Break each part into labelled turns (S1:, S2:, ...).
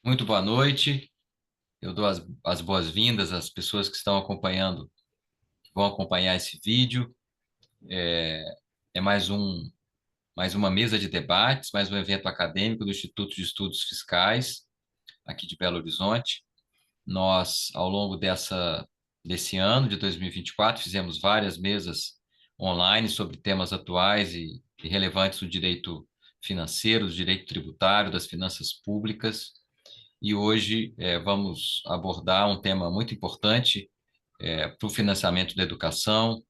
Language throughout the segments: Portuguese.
S1: Muito boa noite. Eu dou as boas-vindas às pessoas que estão acompanhando, que vão acompanhar esse vídeo. É, é mais uma mesa de debates, mais um evento acadêmico do Instituto de Estudos Fiscais, aqui de Belo Horizonte. Nós, ao longo desse ano de 2024, fizemos várias mesas online sobre temas atuais e relevantes do direito financeiro, do direito tributário, das finanças públicas. E hoje vamos abordar um tema muito importante para o financiamento da educação,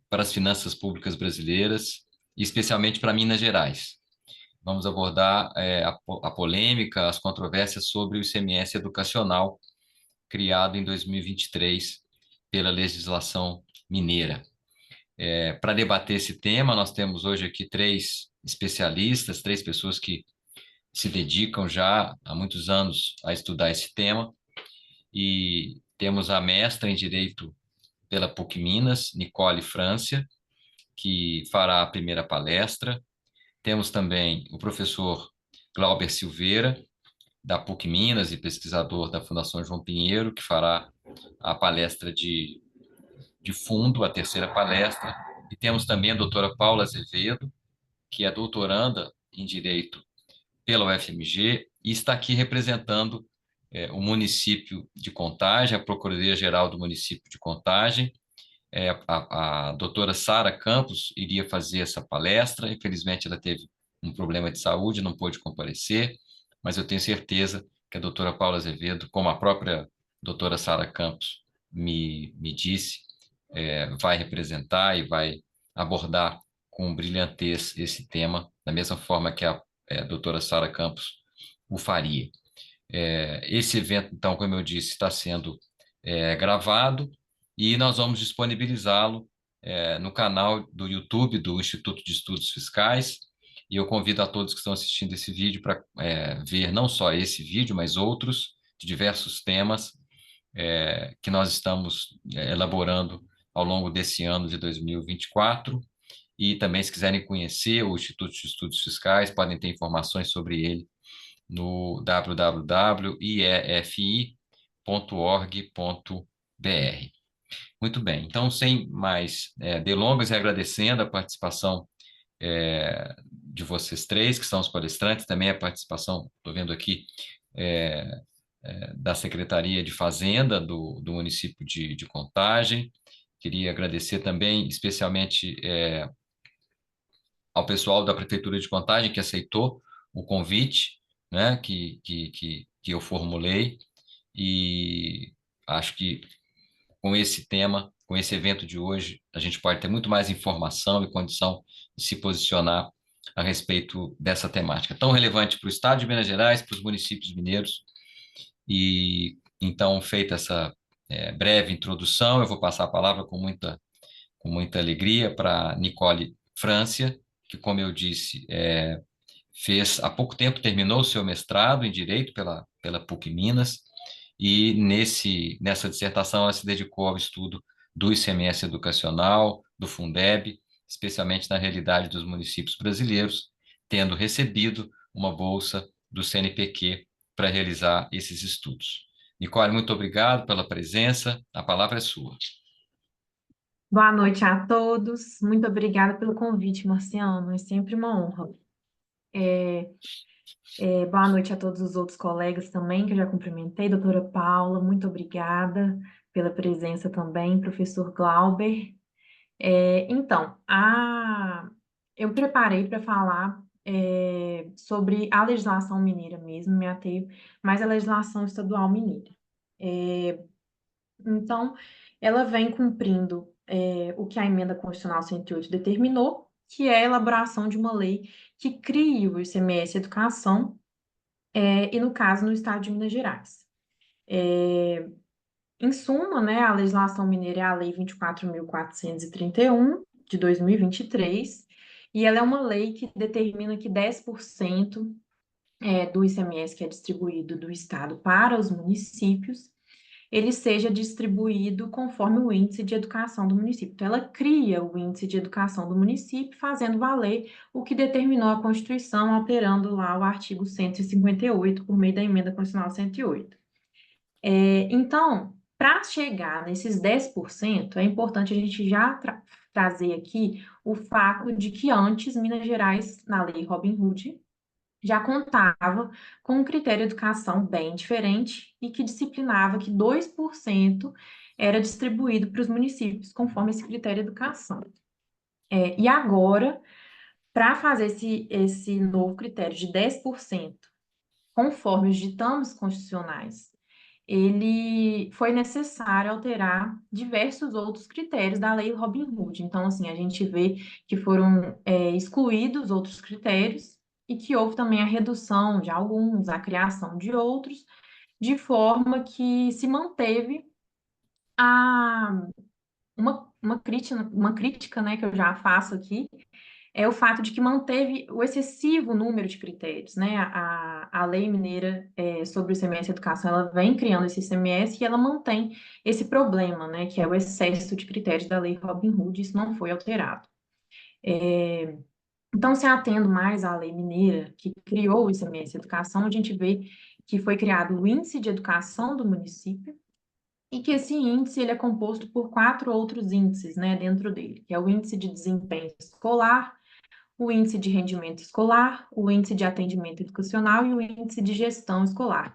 S1: para as finanças públicas brasileiras, e especialmente para Minas Gerais. Vamos abordar a polêmica, as controvérsias sobre o ICMS educacional, criado em 2023 pela legislação mineira. Para debater esse tema, nós temos hoje aqui três especialistas, três pessoas que se dedicam já há muitos anos a estudar esse tema, e temos a mestra em Direito pela PUC Minas, Nicole Frância, que fará a primeira palestra. Temos também o professor Glauber Silveira, da PUC Minas e pesquisador da Fundação João Pinheiro, que fará a palestra de fundo, a terceira palestra. E temos também a doutora Paula Azevedo, que é doutoranda em Direito pela UFMG e está aqui representando o município de Contagem, a Procuradoria-Geral do município de Contagem. A doutora Sara Campos iria fazer essa palestra, infelizmente ela teve um problema de saúde, não pôde comparecer, mas eu tenho certeza que a doutora Paula Azevedo, como a própria doutora Sara Campos me disse, vai representar e vai abordar com brilhantez esse tema, da mesma forma que a doutora Sara Campos o faria. Esse evento, então, como eu disse, está sendo gravado e nós vamos disponibilizá-lo no canal do YouTube do Instituto de Estudos Fiscais. E eu convido a todos que estão assistindo esse vídeo para ver não só esse vídeo, mas outros de diversos temas que nós estamos elaborando ao longo desse ano de 2024. E também, se quiserem conhecer o Instituto de Estudos Fiscais, podem ter informações sobre ele no www.iefi.org.br. Muito bem, então, sem mais delongas, e agradecendo a participação de vocês três, que são os palestrantes, também a participação, estou vendo aqui, é, da Secretaria de Fazenda do município de Contagem. Queria agradecer também, especialmente, ao pessoal da Prefeitura de Contagem, que aceitou o convite, né, que eu formulei, e acho que com esse tema, com esse evento de hoje, a gente pode ter muito mais informação e condição de se posicionar a respeito dessa temática tão relevante para o Estado de Minas Gerais, para os municípios mineiros. E então, feita essa breve introdução, eu vou passar a palavra com muita alegria para Nicole Frância, que, como eu disse, fez há pouco tempo, terminou o seu mestrado em Direito pela PUC Minas, e nessa dissertação ela se dedicou ao estudo do ICMS educacional, do Fundeb, especialmente na realidade dos municípios brasileiros, tendo recebido uma bolsa do CNPq para realizar esses estudos. Nicole, muito obrigado pela presença, a palavra é sua.
S2: Boa noite a todos. Muito obrigada pelo convite, Marciano. É sempre uma honra. Boa noite a todos os outros colegas também, que eu já cumprimentei. Doutora Paula, muito obrigada pela presença também. Professor Glauber. Eu preparei para falar sobre a legislação mineira mesmo, me ater mais à legislação estadual mineira. Então, ela vem cumprindo o que a Emenda Constitucional 108 determinou, que é a elaboração de uma lei que crie o ICMS Educação, e no caso, no estado de Minas Gerais. Em suma, né, a legislação mineira é a Lei 24.431, de 2023, e ela é uma lei que determina que 10% do ICMS que é distribuído do estado para os municípios, ele seja distribuído conforme o índice de educação do município. Então, ela cria o índice de educação do município, fazendo valer o que determinou a Constituição, alterando lá o artigo 158 por meio da emenda constitucional 108. Então, para chegar nesses 10%, é importante a gente já trazer aqui o fato de que antes Minas Gerais, na lei Robin Hood, já contava com um critério de educação bem diferente e que disciplinava que 2% era distribuído para os municípios, conforme esse critério de educação. E agora, para fazer esse novo critério de 10%, conforme os ditames constitucionais, ele foi necessário alterar diversos outros critérios da lei Robin Hood. Então, assim, a gente vê que foram excluídos outros critérios e que houve também a redução de alguns, a criação de outros, de forma que se manteve a, uma crítica, né, que eu já faço aqui, é o fato de que manteve o excessivo número de critérios, né? A lei mineira sobre o ICMS e educação, ela vem criando esse ICMS e ela mantém esse problema, né? Que é o excesso de critérios da lei Robin Hood, isso não foi alterado. Então, se atendo mais à lei mineira, que criou o ICMS e educação, a gente vê que foi criado o índice de educação do município, e que esse índice ele é composto por 4 outros índices, né, dentro dele, que é o índice de desempenho escolar, o índice de rendimento escolar, o índice de atendimento educacional e o índice de gestão escolar.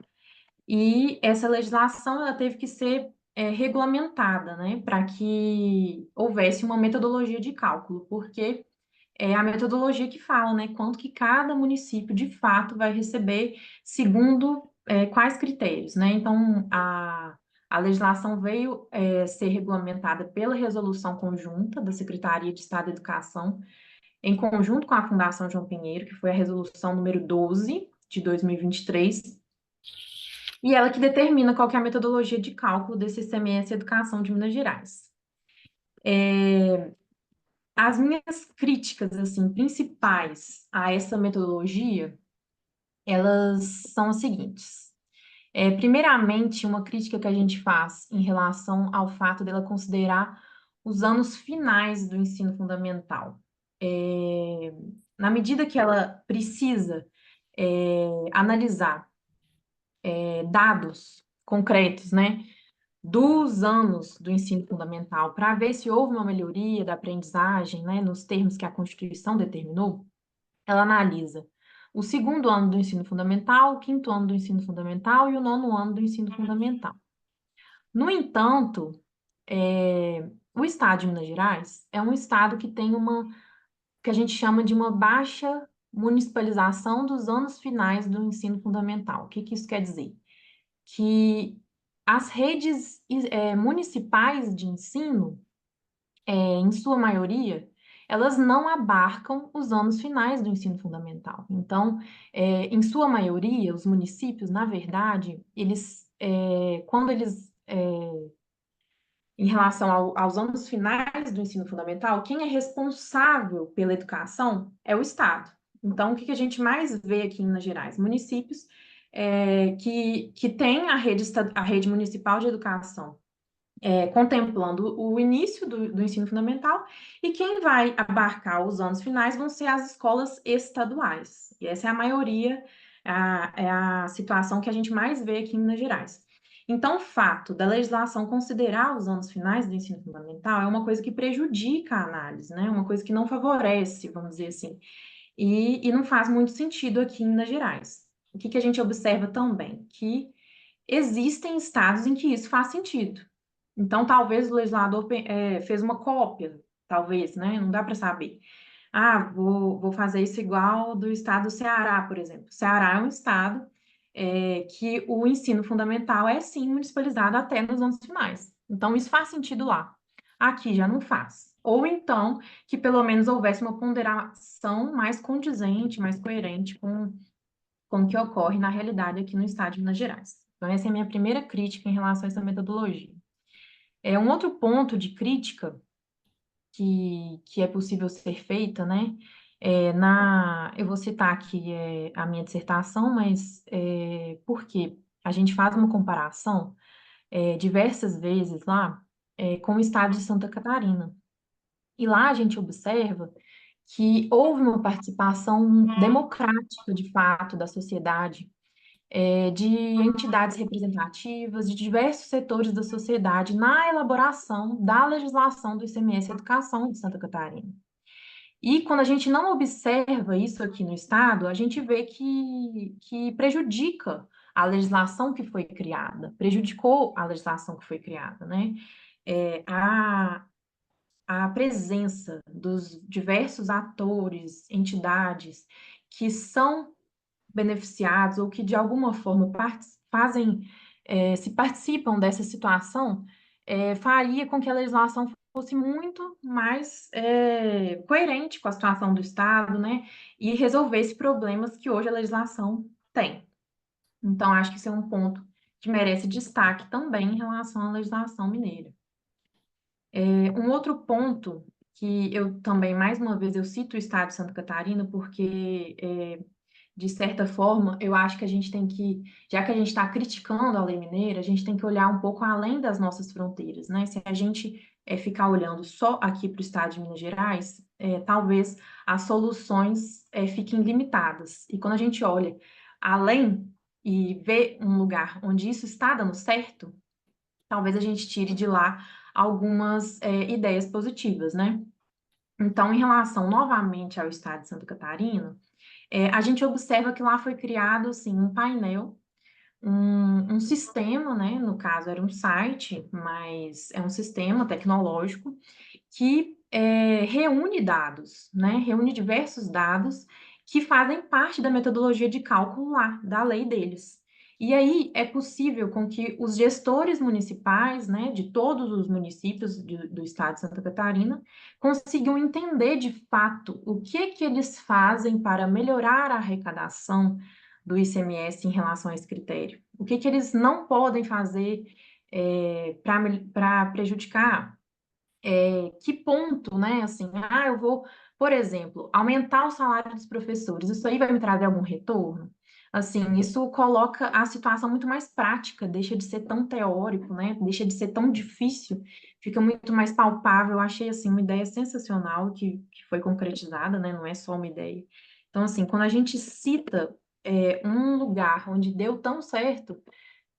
S2: E essa legislação ela teve que ser regulamentada, né, para que houvesse uma metodologia de cálculo, porque é a metodologia que fala, né, quanto que cada município de fato vai receber segundo quais critérios, né? Então a legislação veio ser regulamentada pela resolução conjunta da Secretaria de Estado da Educação em conjunto com a Fundação João Pinheiro, que foi a resolução número 12 de 2023, e ela que determina qual que é a metodologia de cálculo desse ICMS Educação de Minas Gerais. As minhas críticas, assim, principais a essa metodologia, elas são as seguintes. Primeiramente, uma crítica que a gente faz em relação ao fato dela considerar os anos finais do ensino fundamental. Na medida que ela precisa analisar dados concretos, né, dos anos do ensino fundamental para ver se houve uma melhoria da aprendizagem, né, nos termos que a Constituição determinou, ela analisa o segundo ano do ensino fundamental, o quinto ano do ensino fundamental e o nono ano do ensino fundamental. No entanto, o estado de Minas Gerais é um estado que tem uma que a gente chama de uma baixa municipalização dos anos finais do ensino fundamental. O que que isso quer dizer? Que as redes municipais de ensino, em sua maioria, elas não abarcam os anos finais do ensino fundamental. Então, em sua maioria, os municípios, na verdade, quando eles em relação aos anos finais do ensino fundamental, quem é responsável pela educação é o Estado. Então, o que a gente mais vê aqui em Minas Gerais? Municípios que têm a rede municipal de educação contemplando o início do ensino fundamental, e quem vai abarcar os anos finais vão ser as escolas estaduais. E essa é a maioria, é a situação que a gente mais vê aqui em Minas Gerais. Então, o fato da legislação considerar os anos finais do ensino fundamental é uma coisa que prejudica a análise, né? Uma coisa que não favorece, vamos dizer assim, e não faz muito sentido aqui em Minas Gerais. O que a gente observa também? Que existem estados em que isso faz sentido. Então, talvez o legislador fez uma cópia, talvez, né? Não dá para saber. Ah, vou fazer isso igual do estado do Ceará, por exemplo. O Ceará é um estado que o ensino fundamental é, sim, municipalizado até nos anos finais. Então, isso faz sentido lá. Aqui já não faz. Ou então, que pelo menos houvesse uma ponderação mais condizente, mais coerente com o que ocorre na realidade aqui no estado de Minas Gerais. Então, essa é a minha primeira crítica em relação a essa metodologia. Um outro ponto de crítica que é possível ser feita, né? Eu vou citar aqui a minha dissertação, mas por quê? A gente faz uma comparação diversas vezes lá, com o estado de Santa Catarina. E lá a gente observa que houve uma participação democrática, de fato, da sociedade, de entidades representativas, de diversos setores da sociedade na elaboração da legislação do ICMS Educação de Santa Catarina. E quando a gente não observa isso aqui no Estado, a gente vê que prejudica a legislação que foi criada, prejudicou a legislação que foi criada, né? É, a presença dos diversos atores, entidades que são beneficiados ou que de alguma forma fazem, se participam dessa situação, faria com que a legislação fosse muito mais coerente com a situação do Estado, né? E resolvesse problemas que hoje a legislação tem. Então, acho que isso é um ponto que merece destaque também em relação à legislação mineira. Um outro ponto que eu também, mais uma vez, eu cito o Estado de Santa Catarina, porque de certa forma, eu acho que a gente tem que, já que a gente está criticando a lei mineira, a gente tem que olhar um pouco além das nossas fronteiras, né? Se a gente ficar olhando só aqui para o estado de Minas Gerais, talvez as soluções fiquem limitadas. E quando a gente olha além e vê um lugar onde isso está dando certo, talvez a gente tire de lá algumas ideias positivas, né? Então, em relação novamente ao estado de Santa Catarina, a gente observa que lá foi criado assim, um painel, um sistema, né? No caso, era um site, mas é um sistema tecnológico que reúne dados, né? Reúne diversos dados que fazem parte da metodologia de cálculo lá, da lei deles. E aí é possível com que os gestores municipais, né, de todos os municípios do estado de Santa Catarina, consigam entender de fato o que eles fazem para melhorar a arrecadação do ICMS em relação a esse critério. O que eles não podem fazer para prejudicar que ponto, né? Assim, eu vou, por exemplo, aumentar o salário dos professores, isso aí vai me trazer algum retorno? Assim, isso coloca a situação muito mais prática, deixa de ser tão teórico, né? Deixa de ser tão difícil, fica muito mais palpável. Eu achei, assim, uma ideia sensacional que foi concretizada, né? Não é só uma ideia. Então, assim, quando a gente cita um lugar onde deu tão certo,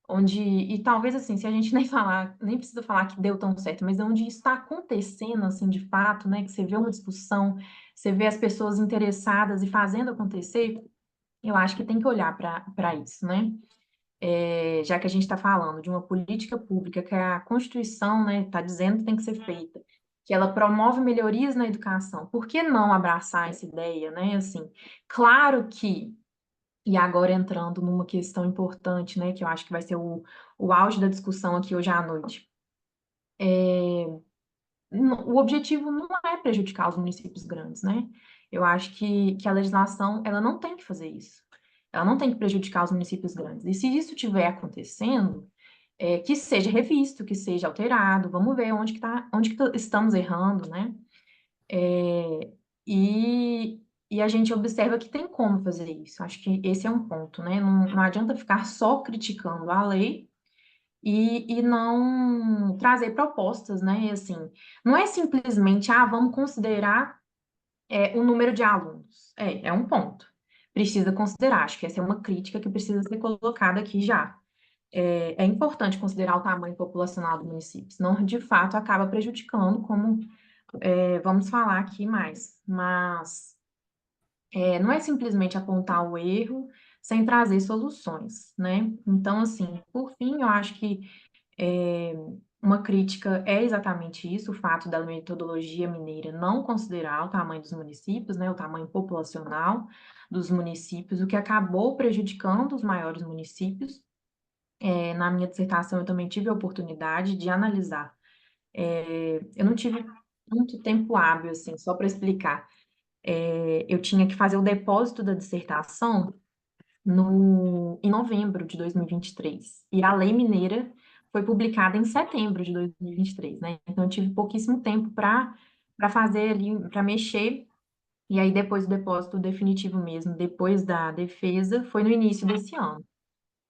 S2: onde, e talvez assim, se a gente nem falar, nem precisa falar que deu tão certo, mas onde está acontecendo, assim, de fato, né, que você vê uma discussão, você vê as pessoas interessadas e fazendo acontecer, eu acho que tem que olhar para isso, né? Já que a gente está falando de uma política pública que a Constituição, né, está dizendo que tem que ser feita, que ela promove melhorias na educação, por que não abraçar essa ideia, né? Assim, claro que e agora entrando numa questão importante, né, que eu acho que vai ser o auge da discussão aqui hoje à noite. O objetivo não é prejudicar os municípios grandes, né? Eu acho que a legislação, ela não tem que fazer isso. Ela não tem que prejudicar os municípios grandes. E se isso estiver acontecendo, que seja revisto, que seja alterado, vamos ver onde que estamos errando, né? E, e a gente observa que tem como fazer isso. Acho que esse é um ponto, né? Não adianta ficar só criticando a lei e não trazer propostas, né? E assim, não é simplesmente, vamos considerar o número de alunos. É um ponto. Precisa considerar. Acho que essa é uma crítica que precisa ser colocada aqui já. É importante considerar o tamanho populacional do município, senão, de fato, acaba prejudicando, como vamos falar aqui mais. Mas não é simplesmente apontar o erro sem trazer soluções, né? Então, assim, por fim, eu acho que é, uma crítica é exatamente isso, o fato da metodologia mineira não considerar o tamanho dos municípios, né, o tamanho populacional dos municípios, o que acabou prejudicando os maiores municípios. Na minha dissertação, eu também tive a oportunidade de analisar. Eu não tive muito tempo hábil, assim, só para explicar. Eu tinha que fazer o depósito da dissertação em novembro de 2023. E a lei mineira foi publicada em setembro de 2023, né? Então, eu tive pouquíssimo tempo para fazer ali, para mexer. E aí, depois o depósito definitivo mesmo, depois da defesa, foi no início desse ano.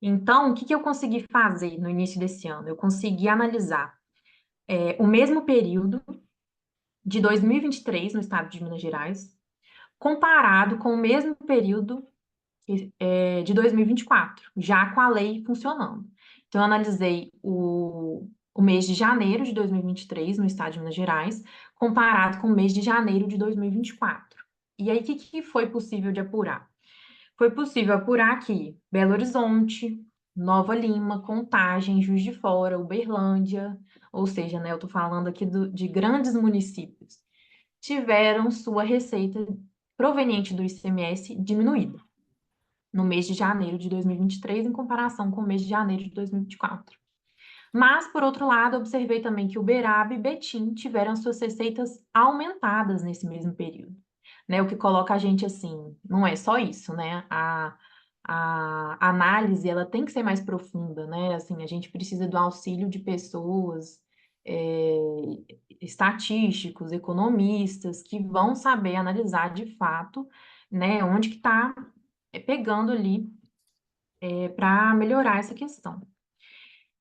S2: Então, o que que eu consegui fazer no início desse ano? Eu consegui analisar o mesmo período de 2023 no estado de Minas Gerais, comparado com o mesmo período de 2024, já com a lei funcionando. Então, eu analisei o mês de janeiro de 2023 no estado de Minas Gerais, comparado com o mês de janeiro de 2024. E aí, o que que foi possível de apurar? Foi possível apurar aqui Belo Horizonte, Nova Lima, Contagem, Juiz de Fora, Uberlândia, ou seja, né, eu estou falando aqui de grandes municípios, tiveram sua receita proveniente do ICMS diminuída no mês de janeiro de 2023, em comparação com o mês de janeiro de 2024. Mas, por outro lado, observei também que Uberaba e Betim tiveram suas receitas aumentadas nesse mesmo período, né? O que coloca a gente assim, não é só isso, né? A análise, ela tem que ser mais profunda, né? Assim, a gente precisa do auxílio de pessoas, é, estatísticos, economistas, que vão saber analisar de fato, né? Onde que está pegando ali para melhorar essa questão.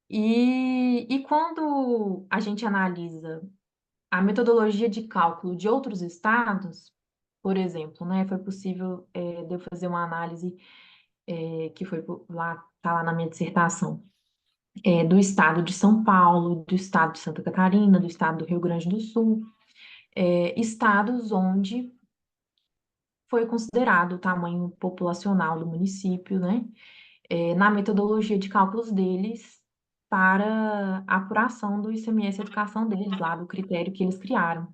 S2: E quando a gente analisa a metodologia de cálculo de outros estados, por exemplo, né, foi possível de eu fazer uma análise que foi lá, tá lá na minha dissertação, do estado de São Paulo, do estado de Santa Catarina, do estado do Rio Grande do Sul, estados onde foi considerado o tamanho populacional do município, né, na metodologia de cálculos deles para a apuração do ICMS Educação deles, lá do critério que eles criaram.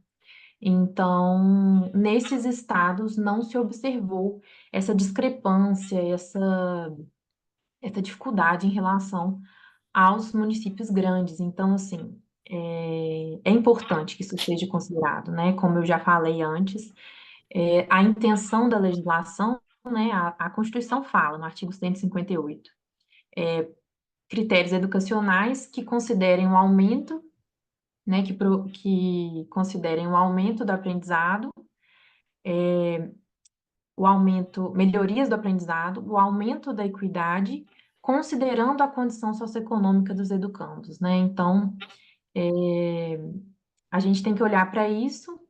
S2: Então, nesses estados não se observou essa discrepância, essa dificuldade em relação aos municípios grandes. Então, assim, é importante que isso seja considerado, né? Como eu já falei antes, a intenção da legislação, né? A Constituição fala, no artigo 158, critérios educacionais que considerem o aumento, né? Que considerem o aumento do aprendizado, o aumento, melhorias do aprendizado, o aumento da equidade, considerando a condição socioeconômica dos educandos, né? Então, a gente tem que olhar para isso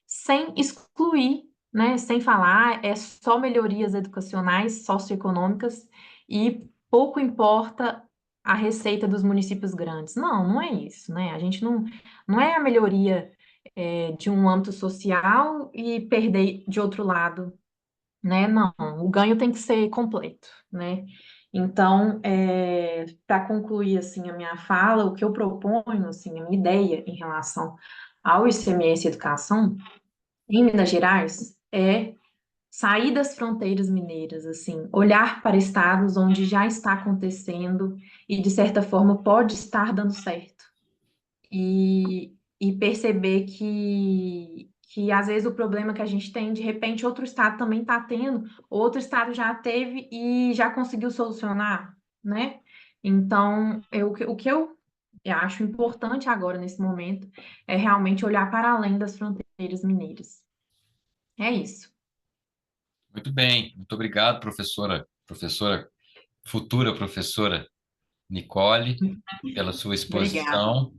S2: sem excluir, né? Sem falar, é só melhorias educacionais, socioeconômicas e pouco importa a receita dos municípios grandes. Não, não é isso, né? A gente não é a melhoria de um âmbito social e perder de outro lado, né? Não, o ganho tem que ser completo, né? Então, para concluir assim a minha fala, o que eu proponho, assim, a minha ideia em relação ao ICMS Educação em Minas Gerais é sair das fronteiras mineiras, assim, olhar para estados onde já está acontecendo e de certa forma pode estar dando certo e perceber que às vezes o problema que a gente tem, de repente, outro estado também está tendo, outro estado já teve e já conseguiu solucionar, né? Então, o que eu acho importante agora, nesse momento, é realmente olhar para além das fronteiras mineiras. É isso.
S1: Muito bem, muito obrigado, futura professora Nicole, pela sua
S2: Obrigada.
S1: exposição.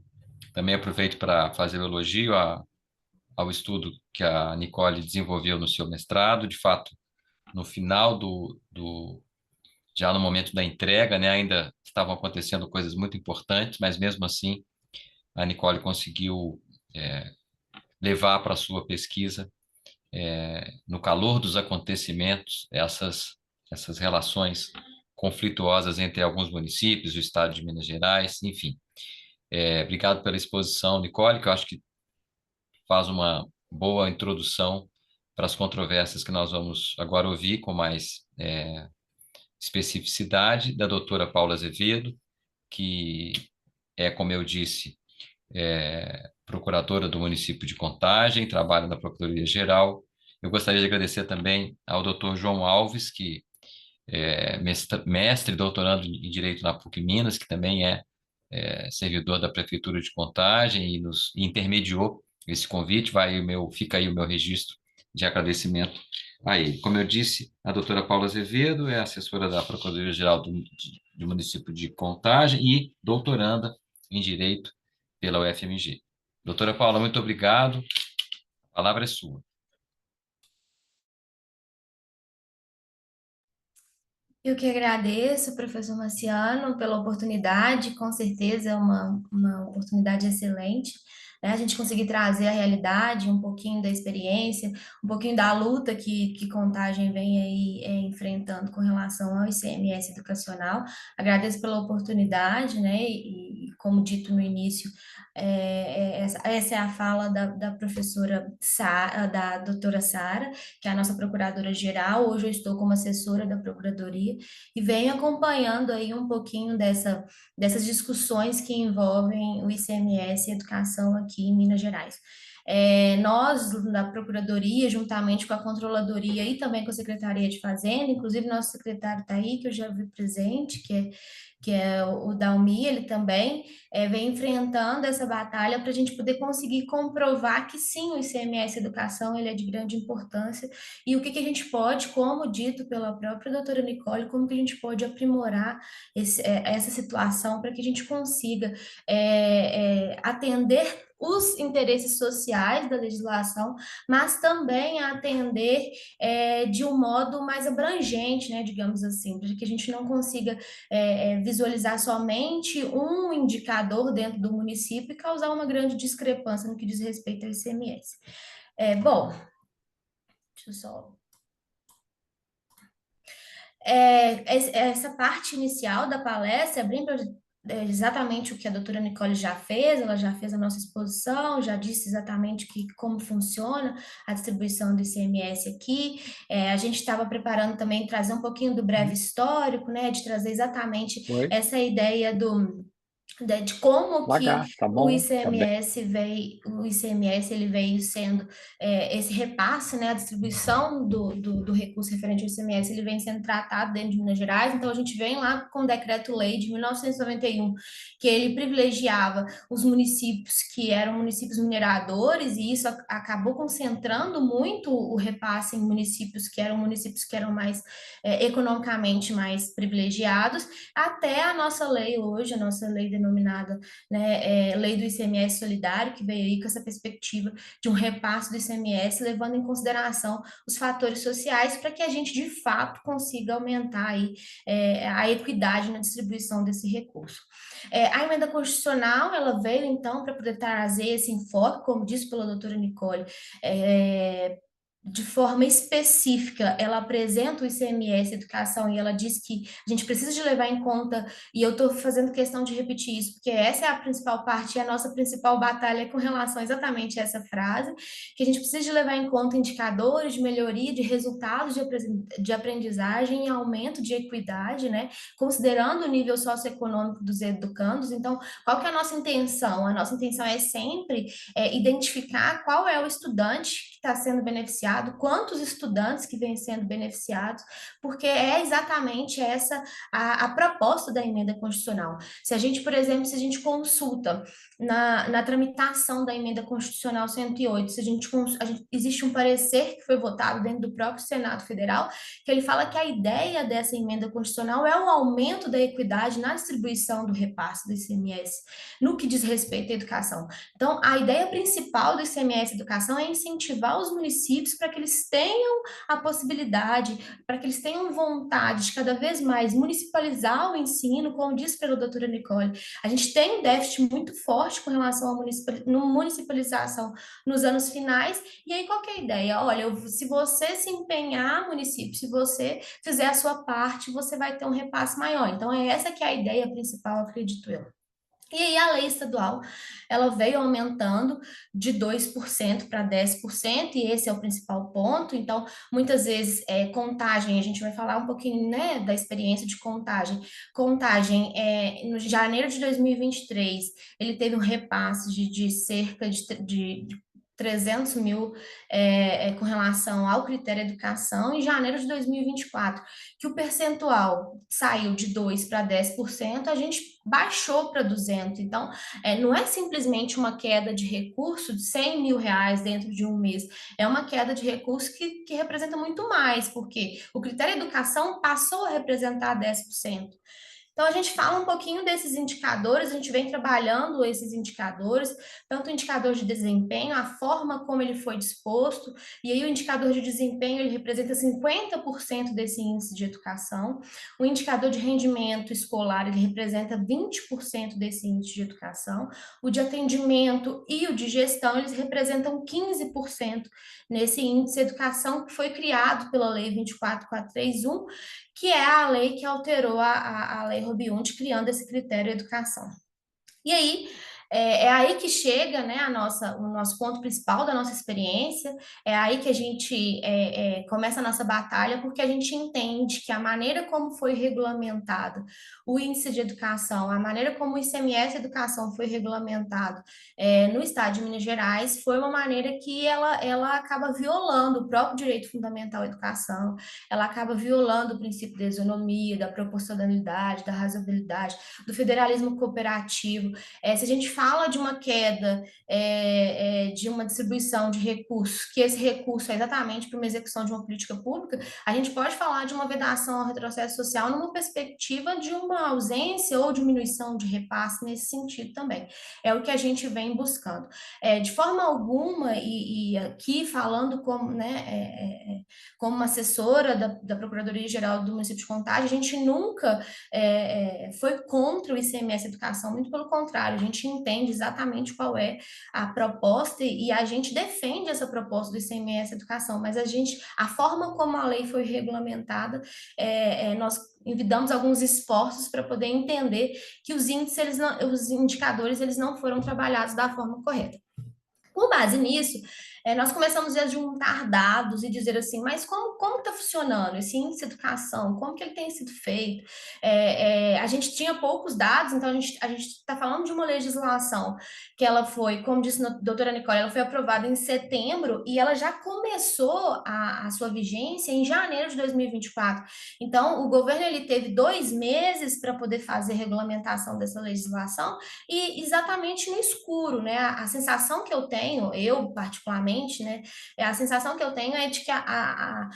S1: Também aproveito para fazer o elogio ao estudo que a Nicole desenvolveu no seu mestrado. De fato, no final já no momento da entrega, né, ainda estavam acontecendo coisas muito importantes, mas mesmo assim a Nicole conseguiu é, levar para a sua pesquisa, no calor dos acontecimentos, essas relações conflituosas entre alguns municípios, o estado de Minas Gerais, enfim. Obrigado pela exposição, Nicole, que eu acho que faz uma boa introdução para as controvérsias que nós vamos agora ouvir com mais especificidade da doutora Paula Azevedo, que é, como eu disse, procuradora do município de Contagem, trabalha na Procuradoria-Geral. Eu gostaria de agradecer também ao doutor João Alves, que é mestre e doutorando em Direito na PUC Minas, que também é servidor da Prefeitura de Contagem e nos intermediou esse convite. Fica aí o meu registro de agradecimento a ele. Como eu disse, a doutora Paula Azevedo é assessora da Procuradoria-Geral do município de Contagem e doutoranda em Direito pela UFMG. Doutora Paula, muito obrigado. A palavra é sua.
S3: Eu que agradeço, professor Marciano, pela oportunidade, com certeza é uma oportunidade excelente, né? A gente conseguir trazer a realidade, um pouquinho da experiência, um pouquinho da luta que Contagem vem aí enfrentando com relação ao ICMS educacional. Agradeço pela oportunidade, né? Como dito no início, essa é a fala da professora da doutora Sara, que é a nossa procuradora-geral. Hoje eu estou como assessora da Procuradoria e venho acompanhando aí um pouquinho dessas discussões que envolvem o ICMS e educação aqui em Minas Gerais. Nós, da Procuradoria, juntamente com a Controladoria e também com a Secretaria de Fazenda, inclusive nosso secretário está aí, que eu já vi presente, que é o Dalmi, ele também vem enfrentando essa batalha para a gente poder conseguir comprovar que sim, o ICMS Educação ele é de grande importância e o que a gente pode, como dito pela própria doutora Nicole, como que a gente pode aprimorar essa situação para que a gente consiga atender os interesses sociais da legislação, mas também atender de um modo mais abrangente, né, digamos assim, para que a gente não consiga visualizar somente um indicador dentro do município e causar uma grande discrepância no que diz respeito ao ICMS. Bom, deixa eu só essa parte inicial da palestra, abrindo exatamente o que a doutora Nicole já fez, ela já fez a nossa exposição, já disse exatamente como funciona a distribuição do ICMS aqui. A gente estava preparando também trazer um pouquinho do breve histórico, né, de trazer exatamente essa ideia de como que
S4: Tá bom,
S3: o
S4: tá bem.
S3: ICMS ele veio sendo esse repasse, né, a distribuição do recurso referente ao ICMS, ele vem sendo tratado dentro de Minas Gerais. Então a gente vem lá com o Decreto-Lei de 1991, que ele privilegiava os municípios que eram municípios mineradores, e isso acabou concentrando muito o repasse em municípios que eram mais economicamente mais privilegiados, até a nossa lei hoje, a nossa lei denominada, né, Lei do ICMS Solidário, que veio aí com essa perspectiva de um repasse do ICMS, levando em consideração os fatores sociais, para que a gente, de fato, consiga aumentar aí, a equidade na distribuição desse recurso. A emenda constitucional, ela veio, então, para poder trazer esse enfoque, como disse pela doutora Nicole, de forma específica, ela apresenta o ICMS Educação e ela diz que a gente precisa de levar em conta, e eu estou fazendo questão de repetir isso, porque essa é a principal parte, é a nossa principal batalha com relação exatamente a essa frase, que a gente precisa de levar em conta indicadores de melhoria de resultados de aprendizagem e aumento de equidade, né, considerando o nível socioeconômico dos educandos. Então, qual que é a nossa intenção? A nossa intenção é sempre identificar qual é o estudante que está sendo beneficiado, quantos estudantes que vêm sendo beneficiados, porque é exatamente essa a proposta da emenda constitucional. Se a gente, por exemplo, se a gente consulta na tramitação da emenda constitucional 108, se existe um parecer que foi votado dentro do próprio Senado Federal, que ele fala que a ideia dessa emenda constitucional é o aumento da equidade na distribuição do repasse do ICMS, no que diz respeito à educação. Então, a ideia principal do ICMS Educação é incentivar os municípios para que eles tenham a possibilidade, para que eles tenham vontade de cada vez mais municipalizar o ensino, como disse pela doutora Nicole. A gente tem um déficit muito forte com relação à municipalização nos anos finais, e aí qual que é a ideia? Olha, se você se empenhar, município, se você fizer a sua parte, você vai ter um repasse maior. Então, é essa que é a ideia principal, acredito eu. E aí a lei estadual, ela veio aumentando de 2% para 10%, e esse é o principal ponto. Então, muitas vezes, Contagem, a gente vai falar um pouquinho, né, da experiência de Contagem. Contagem, no janeiro de 2023, ele teve um repasse de cerca de 300 mil com relação ao critério educação em janeiro de 2024, que o percentual saiu de 2% para 10%, a gente baixou para 200. Então, não é simplesmente uma queda de recurso de 100 mil reais dentro de um mês, é uma queda de recurso que representa muito mais, porque o critério educação passou a representar 10%. Então, a gente fala um pouquinho desses indicadores, a gente vem trabalhando esses indicadores, tanto o indicador de desempenho, a forma como ele foi disposto, e aí o indicador de desempenho, ele representa 50% desse índice de educação, o indicador de rendimento escolar, ele representa 20% desse índice de educação, o de atendimento e o de gestão, eles representam 15% nesse índice de educação que foi criado pela Lei 24431, que é a lei que alterou a Lei Roubinet, criando esse critério de educação. E aí, é aí que chega, né, o nosso ponto principal da nossa experiência, é aí que a gente começa a nossa batalha, porque a gente entende que a maneira como foi regulamentado o índice de educação, a maneira como o ICMS Educação foi regulamentado no estado de Minas Gerais, foi uma maneira que ela acaba violando o próprio direito fundamental à educação, ela acaba violando o princípio da isonomia, da proporcionalidade, da razoabilidade, do federalismo cooperativo. Se a gente fala de uma queda de uma distribuição de recursos, que esse recurso é exatamente para uma execução de uma política pública, a gente pode falar de uma vedação ao retrocesso social numa perspectiva de uma ausência ou diminuição de repasse nesse sentido também. É o que a gente vem buscando. De forma alguma, e aqui falando como, né, como uma assessora da Procuradoria-Geral do município de Contagem, a gente nunca foi contra o ICMS Educação, muito pelo contrário, a gente entende exatamente qual é a proposta e a gente defende essa proposta do ICMS Educação, mas a forma como a lei foi regulamentada, nós envidamos alguns esforços para poder entender que os índices, os indicadores, eles não foram trabalhados da forma correta. Com base nisso, nós começamos a juntar dados e dizer assim, mas como está funcionando esse índice de educação? Como que ele tem sido feito? A gente tinha poucos dados, então a gente está falando de uma legislação que ela foi, como disse a doutora Nicole, ela foi aprovada em setembro e ela já começou a sua vigência em janeiro de 2024. Então, o governo ele teve 2 meses para poder fazer a regulamentação dessa legislação e exatamente no escuro, né? A sensação que eu tenho, eu particularmente, né, a sensação que eu tenho é de que a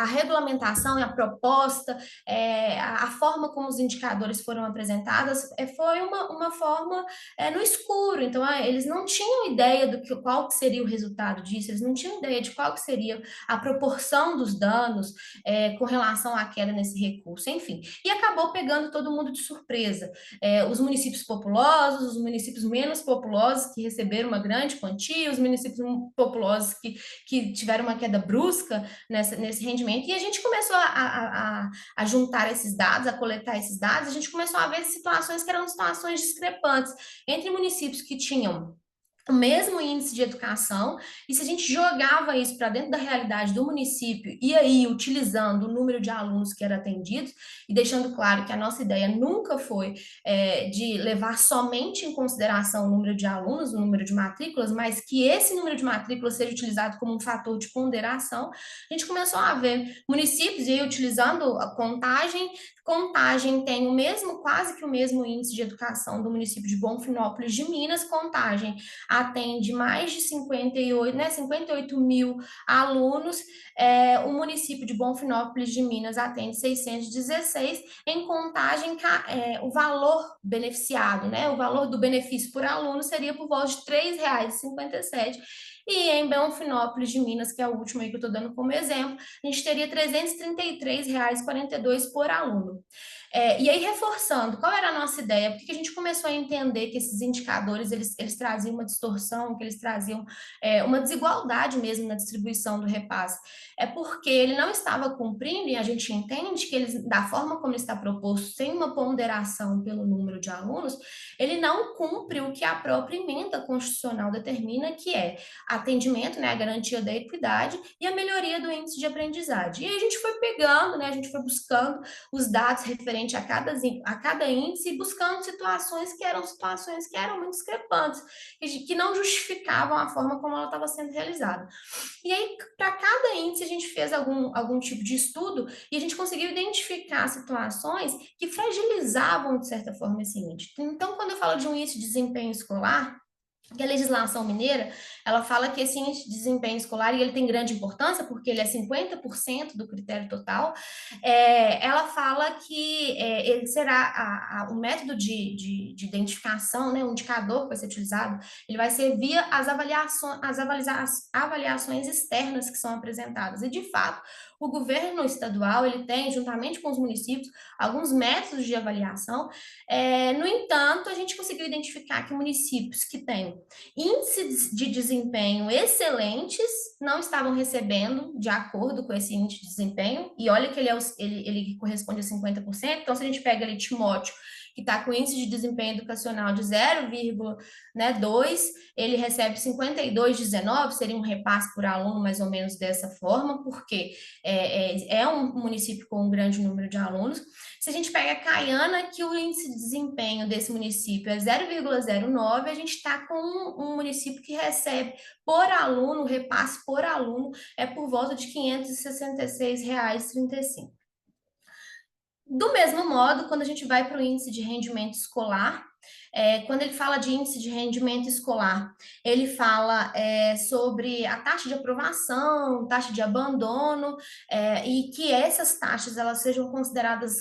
S3: regulamentação e a proposta, a forma como os indicadores foram apresentados, foi uma forma no escuro. Então, eles não tinham ideia qual que seria o resultado disso, eles não tinham ideia de qual que seria a proporção dos danos com relação à queda nesse recurso, enfim. E acabou pegando todo mundo de surpresa. Os municípios populosos, os municípios menos populosos que receberam uma grande quantia, os municípios populosos que tiveram uma queda brusca nesse rendimento, e a gente começou a juntar esses dados, a coletar esses dados, a gente começou a ver situações que eram situações discrepantes entre municípios que tinham o mesmo índice de educação, e se a gente jogava isso para dentro da realidade do município, e aí utilizando o número de alunos que era atendidos, e deixando claro que a nossa ideia nunca foi de levar somente em consideração o número de alunos, o número de matrículas, mas que esse número de matrículas seja utilizado como um fator de ponderação, a gente começou a ver municípios, e aí utilizando a Contagem tem quase que o mesmo índice de educação do município de Bonfinópolis de Minas. Contagem atende mais de 58 mil alunos. O município de Bonfinópolis de Minas atende 616. Em Contagem, o valor beneficiado, né, o valor do benefício por aluno seria por volta de R$ 3,57. E em Bonfinópolis de Minas, que é o último aí que eu estou dando como exemplo, a gente teria R$ 333,42 por aluno. E aí, reforçando, qual era a nossa ideia? Por que a gente começou a entender que esses indicadores, eles traziam uma distorção, que eles traziam uma desigualdade mesmo na distribuição do repasse? é porque ele não estava cumprindo, e a gente entende que ele, da forma como ele está proposto, sem uma ponderação pelo número de alunos, ele não cumpre o que a própria emenda constitucional determina, que é atendimento, né, a garantia da equidade e a melhoria do índice de aprendizagem. E aí a gente foi pegando, né, a gente foi buscando os dados referentes a cada índice e buscando situações que eram muito discrepantes, que não justificavam a forma como ela estava sendo realizada. E aí, para cada índice, a gente fez algum tipo de estudo e a gente conseguiu identificar situações que fragilizavam, de certa forma, esse índice. Então, quando eu falo de um índice de desempenho escolar, que a legislação mineira, ela fala que esse índice de desempenho escolar, e ele tem grande importância, porque ele é 50% do critério total, ela fala que ele será o método de identificação, né, o indicador que vai ser utilizado, ele vai ser via as avaliações externas que são apresentadas. E, de fato, o governo estadual, ele tem, juntamente com os municípios, alguns métodos de avaliação. No entanto, a gente conseguiu identificar que municípios que têm índices de desempenho excelentes não estavam recebendo de acordo com esse índice de desempenho, e olha que ele corresponde a 50%, então se a gente pega ali Timóteo, que está com índice de desempenho educacional de 0,2, ele recebe 52,19, seria um repasse por aluno mais ou menos dessa forma, porque é um município com um grande número de alunos. Se a gente pega Caiana, que o índice de desempenho desse município é 0,09, a gente está com um município que recebe por aluno, o repasse por aluno é por volta de R$ 566,35. Do mesmo modo, quando a gente vai para o índice de rendimento escolar, quando ele fala de índice de rendimento escolar, ele fala sobre a taxa de aprovação, taxa de abandono, e que essas taxas elas sejam consideradas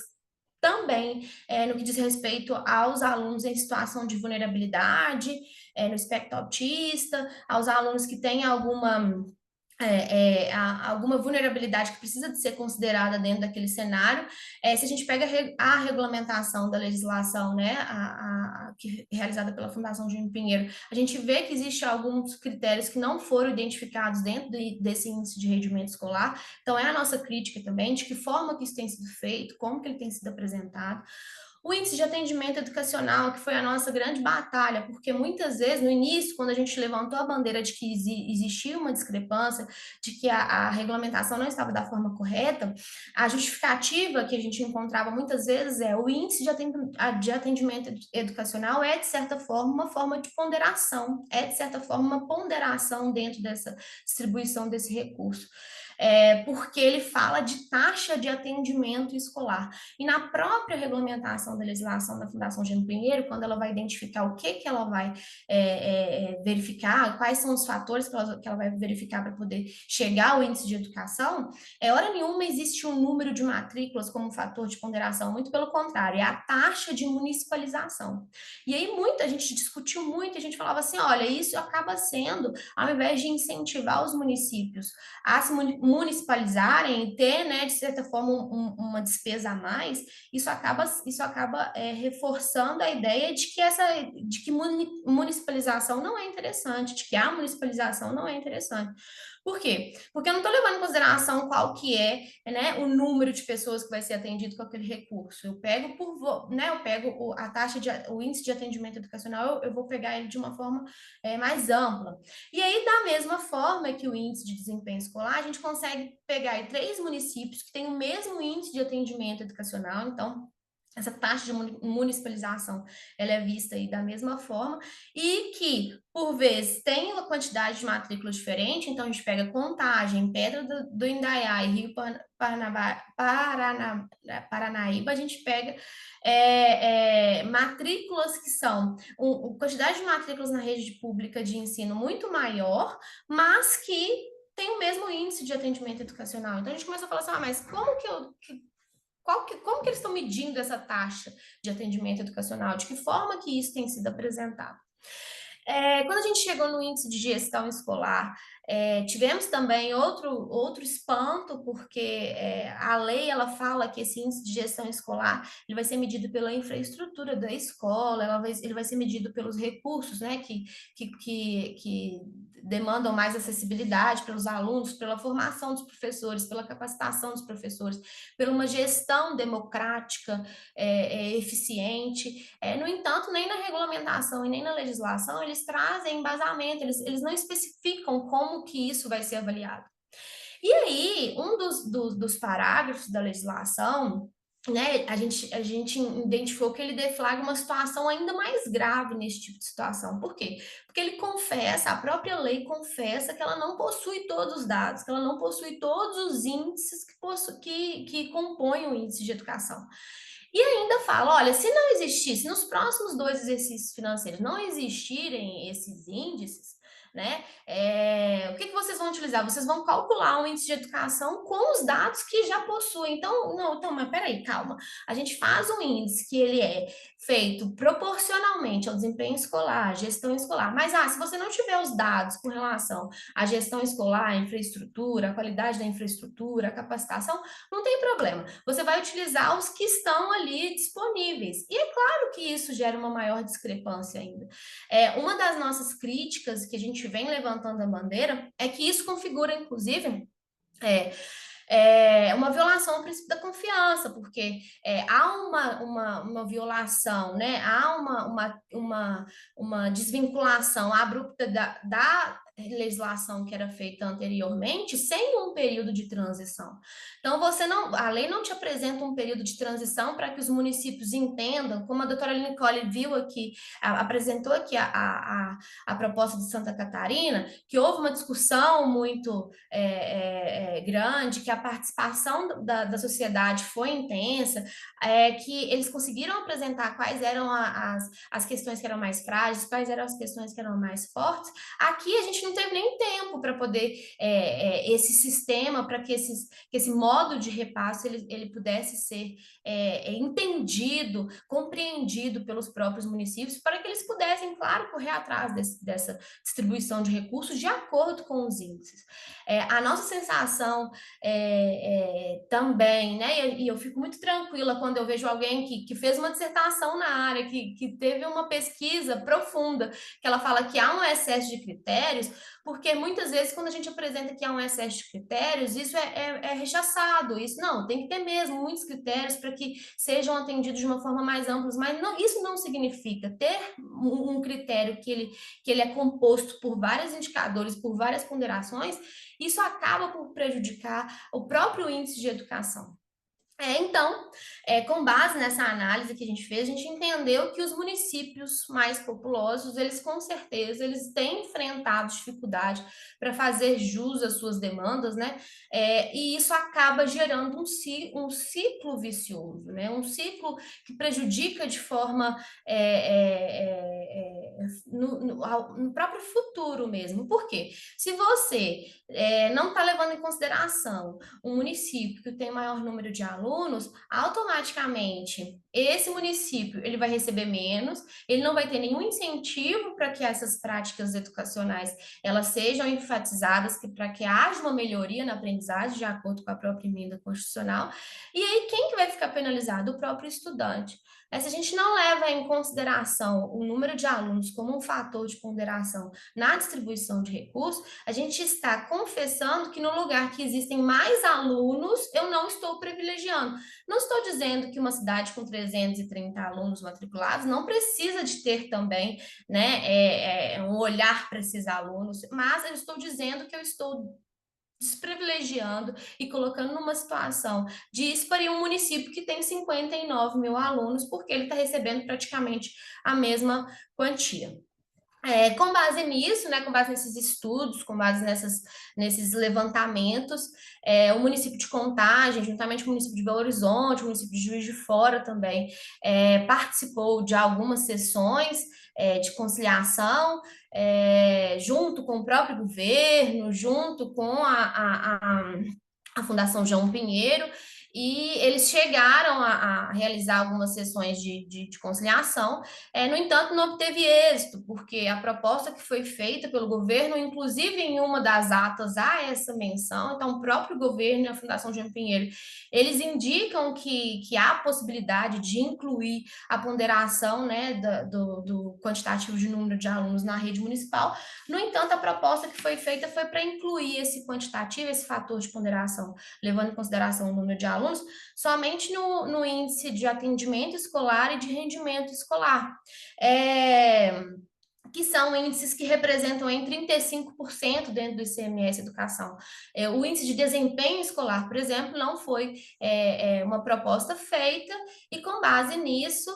S3: também no que diz respeito aos alunos em situação de vulnerabilidade, no espectro autista, aos alunos que têm alguma vulnerabilidade que precisa de ser considerada dentro daquele cenário. Se a gente pega a regulamentação da legislação, né, realizada pela Fundação Júnior Pinheiro, a gente vê que existe alguns critérios que não foram identificados dentro desse índice de rendimento escolar. Então, é a nossa crítica também de que forma que isso tem sido feito, como que ele tem sido apresentado. O índice de atendimento educacional, que foi a nossa grande batalha, porque muitas vezes, no início, quando a gente levantou a bandeira de que existia uma discrepância, de que a regulamentação não estava da forma correta, a justificativa que a gente encontrava muitas vezes o índice de atendimento educacional de certa forma, uma forma de ponderação, de certa forma, uma ponderação dentro dessa distribuição desse recurso. Porque ele fala de taxa de atendimento escolar. E na própria regulamentação da legislação da Fundação Júnior Pinheiro, quando ela vai identificar o que ela vai verificar, quais são os fatores que ela vai verificar para poder chegar ao índice de educação, hora nenhuma existe um número de matrículas como fator de ponderação, muito pelo contrário, é a taxa de municipalização. E aí a gente discutiu muito, a gente falava assim, olha, isso acaba sendo, ao invés de incentivar os municípios a se municipalizarem e ter, né, de certa forma, uma despesa a mais, isso acaba reforçando a ideia de que municipalização não é interessante, de que a municipalização não é interessante. Por quê? Porque eu não estou levando em consideração qual que né, o número de pessoas que vai ser atendido com aquele recurso. Eu pego a taxa o índice de atendimento educacional, eu vou pegar ele de uma forma mais ampla. E aí, da mesma forma que o índice de desempenho escolar, a gente consegue pegar aí 3 municípios que têm o mesmo índice de atendimento educacional, então essa taxa de municipalização ela é vista aí da mesma forma, e que, por vezes, tem uma quantidade de matrículas diferente, então a gente pega Contagem, Pedra do Indaiá e Rio Paranaíba, a gente pega matrículas que são, quantidade de matrículas na rede pública de ensino muito maior, mas que tem o mesmo índice de atendimento educacional. Então a gente começa a falar assim, mas como que eles estão medindo essa taxa de atendimento educacional? De que forma que isso tem sido apresentado? Quando a gente chegou no índice de gestão escolar, Tivemos também outro espanto, porque a lei ela fala que esse índice de gestão escolar ele vai ser medido pela infraestrutura da escola, ele vai ser medido pelos recursos, né, que demandam mais acessibilidade pelos alunos, pela formação dos professores, pela capacitação dos professores, por uma gestão democrática, eficiente. No entanto, nem na regulamentação e nem na legislação eles trazem embasamento, eles não especificam como que isso vai ser avaliado. E aí, um dos parágrafos da legislação, né, a gente identificou que ele deflagra uma situação ainda mais grave nesse tipo de situação. Por quê? Porque ele confessa, a própria lei confessa que ela não possui todos os dados, que ela não possui todos os índices que compõem o índice de educação. E ainda fala, olha, se não existisse, nos próximos 2 exercícios financeiros não existirem esses índices, né, o que vocês vão utilizar? Vocês vão calcular um índice de educação com os dados que já possuem. Então, não, então, mas peraí, calma. A gente faz um índice que ele é feito proporcionalmente ao desempenho escolar, à gestão escolar. Mas, se você não tiver os dados com relação à gestão escolar, à infraestrutura, à qualidade da infraestrutura, à capacitação, não tem problema. Você vai utilizar os que estão ali disponíveis. E é claro que isso gera uma maior discrepância ainda. Uma das nossas críticas que a gente vem levantando a bandeira é que isso configura, inclusive, uma violação ao princípio da confiança, porque há uma violação, né? Há uma desvinculação abrupta da legislação que era feita anteriormente, sem um período de transição. Então, a lei não te apresenta um período de transição para que os municípios entendam, como a doutora Nicole viu aqui, apresentou aqui a proposta de Santa Catarina, que houve uma discussão muito grande, que a participação da sociedade foi intensa, que eles conseguiram apresentar quais eram as questões que eram mais frágeis, quais eram as questões que eram mais fortes. Aqui a gente não teve nem tempo para poder esse sistema, para que esse modo de repasse ele pudesse ser entendido, compreendido pelos próprios municípios, para que eles pudessem, claro, correr atrás dessa distribuição de recursos de acordo com os índices. A nossa sensação também, né, e eu fico muito tranquila quando eu vejo alguém que fez uma dissertação na área, que teve uma pesquisa profunda, que ela fala que há um excesso de critérios, porque muitas vezes quando a gente apresenta que há um excesso de critérios, isso é rechaçado, isso não, tem que ter mesmo muitos critérios para que sejam atendidos de uma forma mais ampla, mas isso não significa ter um critério que ele é composto por vários indicadores, por várias ponderações, isso acaba por prejudicar o próprio índice de educação. Então, com base nessa análise que a gente fez, a gente entendeu que os municípios mais populosos, eles com certeza, eles têm enfrentado dificuldade para fazer jus às suas demandas, né? E isso acaba gerando um ciclo vicioso, né? Um ciclo que prejudica de forma no próprio futuro mesmo. Por quê? Se você não está levando em consideração um município que tem maior número de alunos, automaticamente esse município ele vai receber menos, ele não vai ter nenhum incentivo para que essas práticas educacionais elas sejam enfatizadas, para que haja uma melhoria na aprendizagem, de acordo com a própria emenda constitucional. E aí, quem que vai ficar penalizado? O próprio estudante. Se a gente não leva em consideração o número de alunos como um fator de ponderação na distribuição de recursos, a gente está confessando que no lugar que existem mais alunos, eu não estou privilegiando. Não estou dizendo que uma cidade com 330 alunos matriculados não precisa de ter também, né, um olhar para esses alunos, mas eu estou dizendo que eu estou desprivilegiando e colocando numa situação díspare um município que tem 59 mil alunos, porque ele está recebendo praticamente a mesma quantia. Com base nisso, né, com base nesses estudos, com base nesses levantamentos, o município de Contagem, juntamente com o município de Belo Horizonte, o município de Juiz de Fora também, participou de algumas sessões de conciliação, junto com o próprio governo, junto com a Fundação João Pinheiro, e eles chegaram a realizar algumas sessões de conciliação, no entanto, não obteve êxito, porque a proposta que foi feita pelo governo, inclusive em uma das atas há essa menção, então o próprio governo e a Fundação João Pinheiro, eles indicam que há possibilidade de incluir a ponderação, né, do quantitativo de número de alunos na rede municipal. No entanto, a proposta que foi feita foi para incluir esse quantitativo, esse fator de ponderação, levando em consideração o número de alunos, somente no índice de atendimento escolar e de rendimento escolar. Que são índices que representam em 35% dentro do ICMS Educação. O índice de desempenho escolar, por exemplo, não foi uma proposta feita, e com base nisso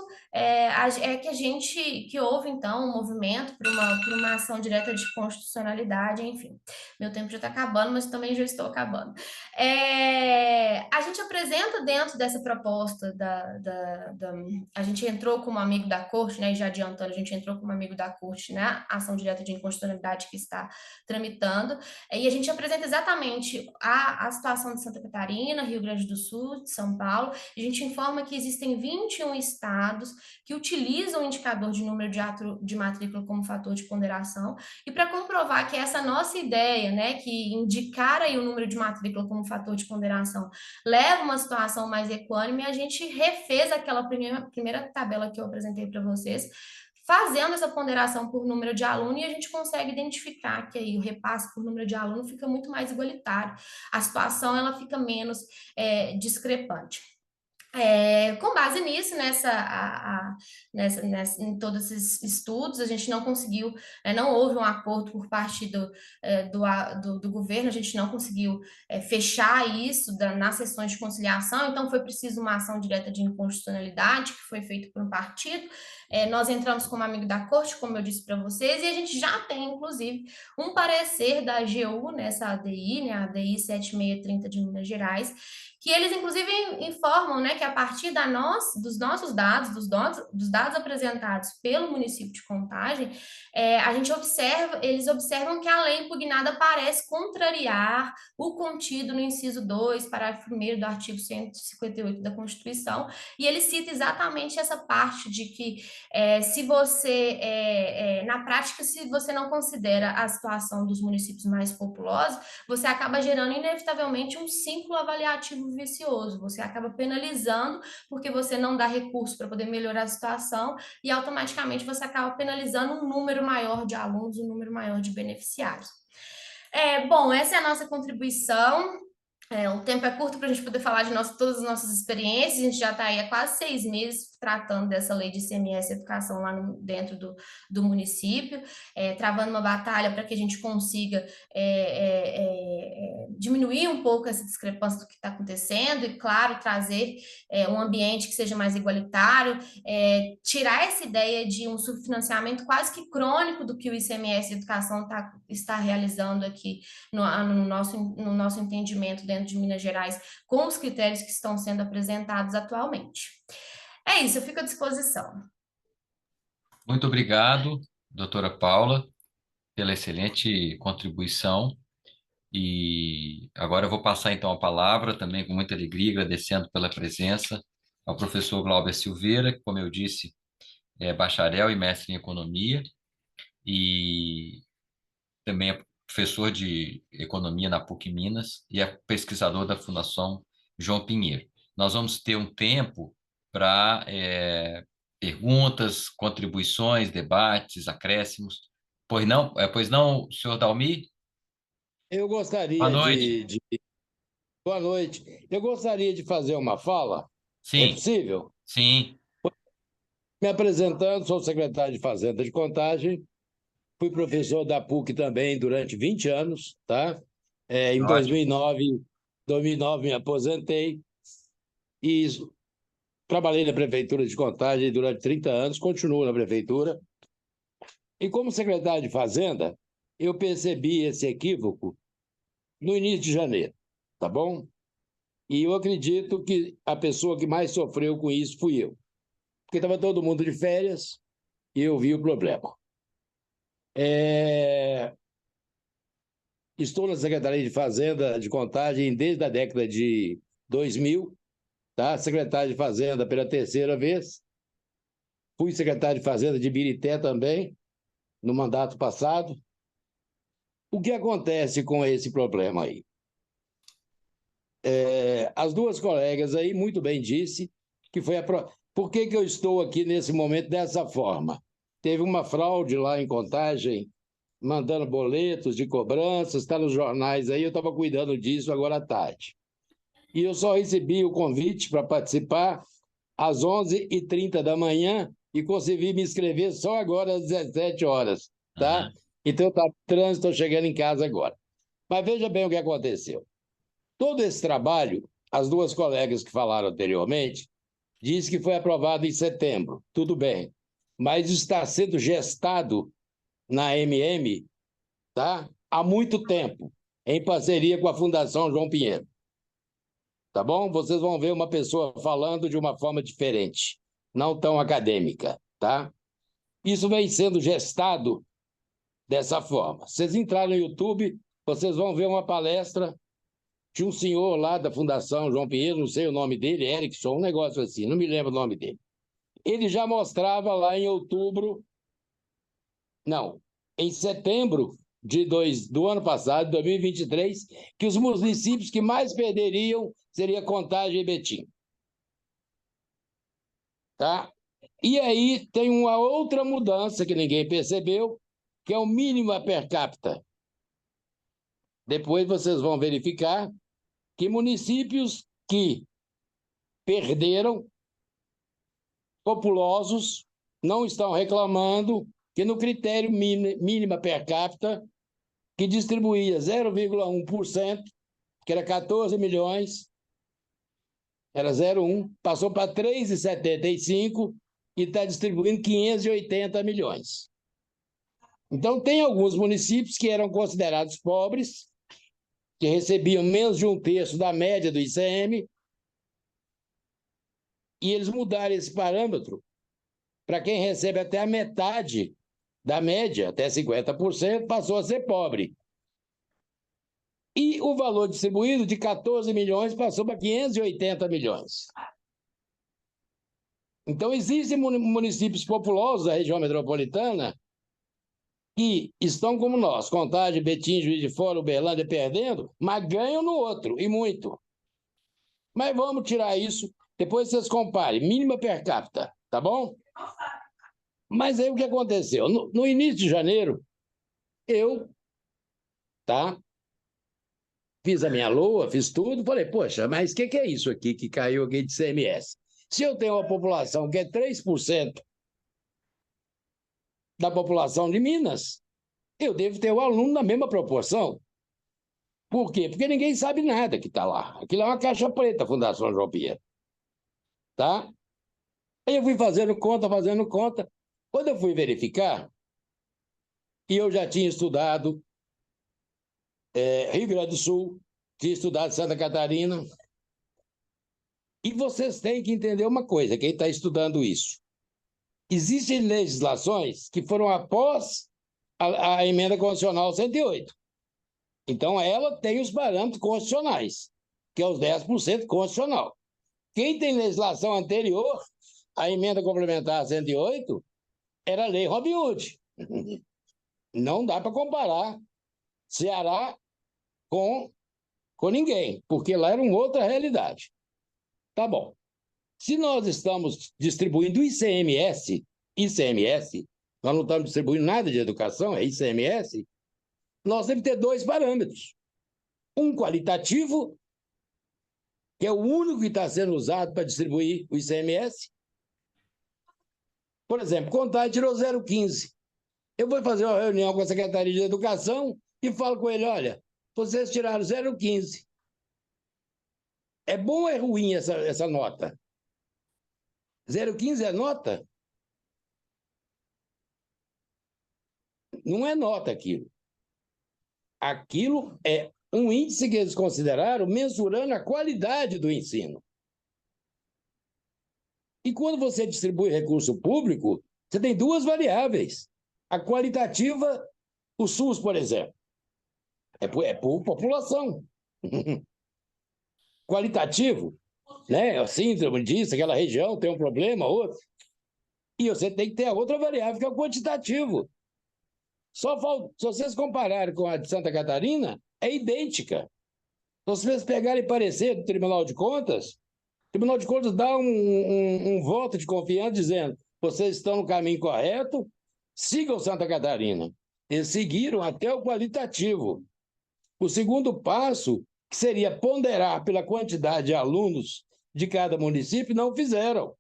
S3: que houve, então, um movimento por uma ação direta de constitucionalidade, enfim. Meu tempo já está acabando, mas também já estou acabando. A gente apresenta dentro dessa proposta a gente entrou como amigo da corte, né, e já adiantando, a gente entrou como amigo da corte, né, a ação direta de inconstitucionalidade que está tramitando, e a gente apresenta exatamente a situação de Santa Catarina, Rio Grande do Sul, de São Paulo, e a gente informa que existem 21 estados que utilizam o indicador de número de matrícula como fator de ponderação, e para comprovar que essa nossa ideia, né, que indicar aí o número de matrícula como fator de ponderação leva uma situação mais equânime, a gente refez aquela primeira tabela que eu apresentei para vocês, fazendo essa ponderação por número de aluno, e a gente consegue identificar que aí o repasse por número de aluno fica muito mais igualitário, a situação ela fica menos discrepante. Com base nisso, em todos esses estudos, a gente não conseguiu, não houve um acordo por parte do governo, a gente não conseguiu fechar isso nas sessões de conciliação, então foi preciso uma ação direta de inconstitucionalidade, que foi feita por um partido. Nós entramos como amigo da corte, como eu disse para vocês, e a gente já tem, inclusive, um parecer da AGU nessa ADI, né, a ADI 7630 de Minas Gerais, que eles, inclusive, informam, né, que a partir dos nossos dados, dos dados apresentados pelo município de Contagem, eles observam que a lei impugnada parece contrariar o contido no inciso 2, parágrafo 1º do artigo 158 da Constituição, e ele cita exatamente essa parte de que se você, na prática, se você não considera a situação dos municípios mais populosos, você acaba gerando inevitavelmente um ciclo avaliativo vicioso, você acaba penalizando porque você não dá recurso para poder melhorar a situação, e automaticamente você acaba penalizando um número maior de alunos, um número maior de beneficiários. Bom, essa é a nossa contribuição. O tempo é curto para a gente poder falar de todas as nossas experiências. A gente já está aí há quase 6 meses tratando dessa lei de ICMS e educação lá dentro do município, travando uma batalha para que a gente consiga diminuir um pouco essa discrepância do que está acontecendo e, claro, trazer um ambiente que seja mais igualitário, tirar essa ideia de um subfinanciamento quase que crônico do que o ICMS e educação está realizando aqui no nosso entendimento dentro de Minas Gerais, com os critérios que estão sendo apresentados atualmente. É isso, eu fico à disposição.
S1: Muito obrigado, doutora Paula, pela excelente contribuição. E agora eu vou passar então a palavra, também com muita alegria, agradecendo pela presença, ao professor Glauber Silveira, que, como eu disse, é bacharel e mestre em economia, e também é professor de economia na PUC Minas e é pesquisador da Fundação João Pinheiro. Nós vamos ter um tempo para perguntas, contribuições, debates, acréscimos. Pois não, senhor Dalmi?
S4: Eu
S1: Boa
S4: gostaria
S1: noite.
S4: Boa noite. Eu gostaria de fazer uma fala. É
S1: Sim,
S4: possível?
S1: sim,
S4: Me apresentando, sou secretário de Fazenda de Contagem, fui professor da PUC também durante 20 anos, tá? Em
S1: ótimo.
S4: 2009 me aposentei e trabalhei na Prefeitura de Contagem durante 30 anos, continuo na Prefeitura. E como secretário de Fazenda, eu percebi esse equívoco no início de janeiro, tá bom? E eu acredito que a pessoa que mais sofreu com isso fui eu. Porque estava todo mundo de férias e eu vi o problema. Estou na Secretaria de Fazenda de Contagem desde a década de 2000 tá? Secretário de Fazenda pela terceira vez. Fui secretário de Fazenda de Birité também, no mandato passado. O que acontece com esse problema aí? As duas colegas aí muito bem disse que foi Por que eu estou aqui nesse momento dessa forma? Teve uma fraude lá em Contagem, mandando boletos de cobranças, está nos jornais aí, eu estava cuidando disso agora à tarde. E eu só recebi o convite para participar às 11h30 da manhã e consegui me inscrever só agora às 17 horas, tá?
S1: Uhum.
S4: Então tá trânsito, estou chegando em casa agora. Mas veja bem o que aconteceu. Todo esse trabalho, as duas colegas que falaram anteriormente, disse que foi aprovado em setembro, tudo bem, mas está sendo gestado na MM, tá? Há muito tempo, em parceria com a Fundação João Pinheiro. Tá bom? Vocês vão ver uma pessoa falando de uma forma diferente, não tão acadêmica, tá? Isso vem sendo gestado dessa forma. Vocês entrarem no YouTube, vocês vão ver uma palestra de um senhor lá da Fundação João Pinheiro, não sei o nome dele, Erickson, um negócio assim, não me lembro o nome dele. Ele já mostrava lá em outubro, não, em setembro do ano passado, 2023, que os municípios que mais perderiam seria Contagem e Betim. Tá? E aí tem uma outra mudança que ninguém percebeu, que é o mínimo per capita. Depois vocês vão verificar que municípios que perderam, populosos, não estão reclamando que no critério mínima per capita, que distribuía 0,1%, que era 14 milhões, era 0,1, passou para 3,75 e está distribuindo 580 milhões. Então, tem alguns municípios que eram considerados pobres, que recebiam menos de 1/3 da média do ICM, e eles mudaram esse parâmetro para quem recebe até a metade da média, até 50%, passou a ser pobre. E o valor distribuído de 14 milhões passou para 580 milhões. Então, existem municípios populosos da região metropolitana que estão como nós, Contagem, Betim, Juiz de Fora, Uberlândia, perdendo, mas ganham no outro, e muito. Mas vamos tirar isso, depois vocês comparem, mínima per capita, tá bom? Mas aí o que aconteceu? No início de janeiro, eu, tá? Fiz a minha LOA, fiz tudo, falei, poxa, mas o que é isso aqui que caiu aqui de CMS? Se eu tenho uma população que é 3% da população de Minas, eu devo ter o aluno na mesma proporção. Por quê? Porque ninguém sabe nada que está lá. Aquilo é uma caixa preta, a Fundação João Pinheiro. Tá? Aí eu fui fazendo conta. Quando eu fui verificar, e eu já tinha estudado Rio Grande do Sul, tinha estudado Santa Catarina, e vocês têm que entender uma coisa, quem está estudando isso. Existem legislações que foram após a emenda constitucional 108. Então, ela tem os parâmetros constitucionais, que é os 10% constitucional. Quem tem legislação anterior à emenda complementar 108 era a lei Robin Hood. Não dá para comparar Ceará com ninguém, porque lá era uma outra realidade. Tá bom. Se nós estamos distribuindo ICMS, nós não estamos distribuindo nada de educação, é ICMS, nós temos que ter dois parâmetros. Um qualitativo, que é o único que está sendo usado para distribuir o ICMS. Por exemplo, Contagem tirou 0,15. Eu vou fazer uma reunião com a Secretaria de Educação e falo com ele, olha, vocês tiraram 0,15. É bom ou é ruim essa nota? 0,15 é nota? Não é nota aquilo. Aquilo é um índice que eles consideraram mensurando a qualidade do ensino. E quando você distribui recurso público, você tem duas variáveis. A qualitativa, o SUS, por exemplo, é por população. Qualitativo, né? A síndrome disso, aquela região tem um problema, outro. E você tem que ter a outra variável, que é o quantitativo. Se vocês compararem com a de Santa Catarina, é idêntica. Se vocês pegarem parecer do Tribunal de Contas, o Tribunal de Contas dá um voto de confiança dizendo: vocês estão no caminho correto, sigam Santa Catarina. Eles seguiram até o qualitativo. O segundo passo, que seria ponderar pela quantidade de alunos de cada município, não fizeram.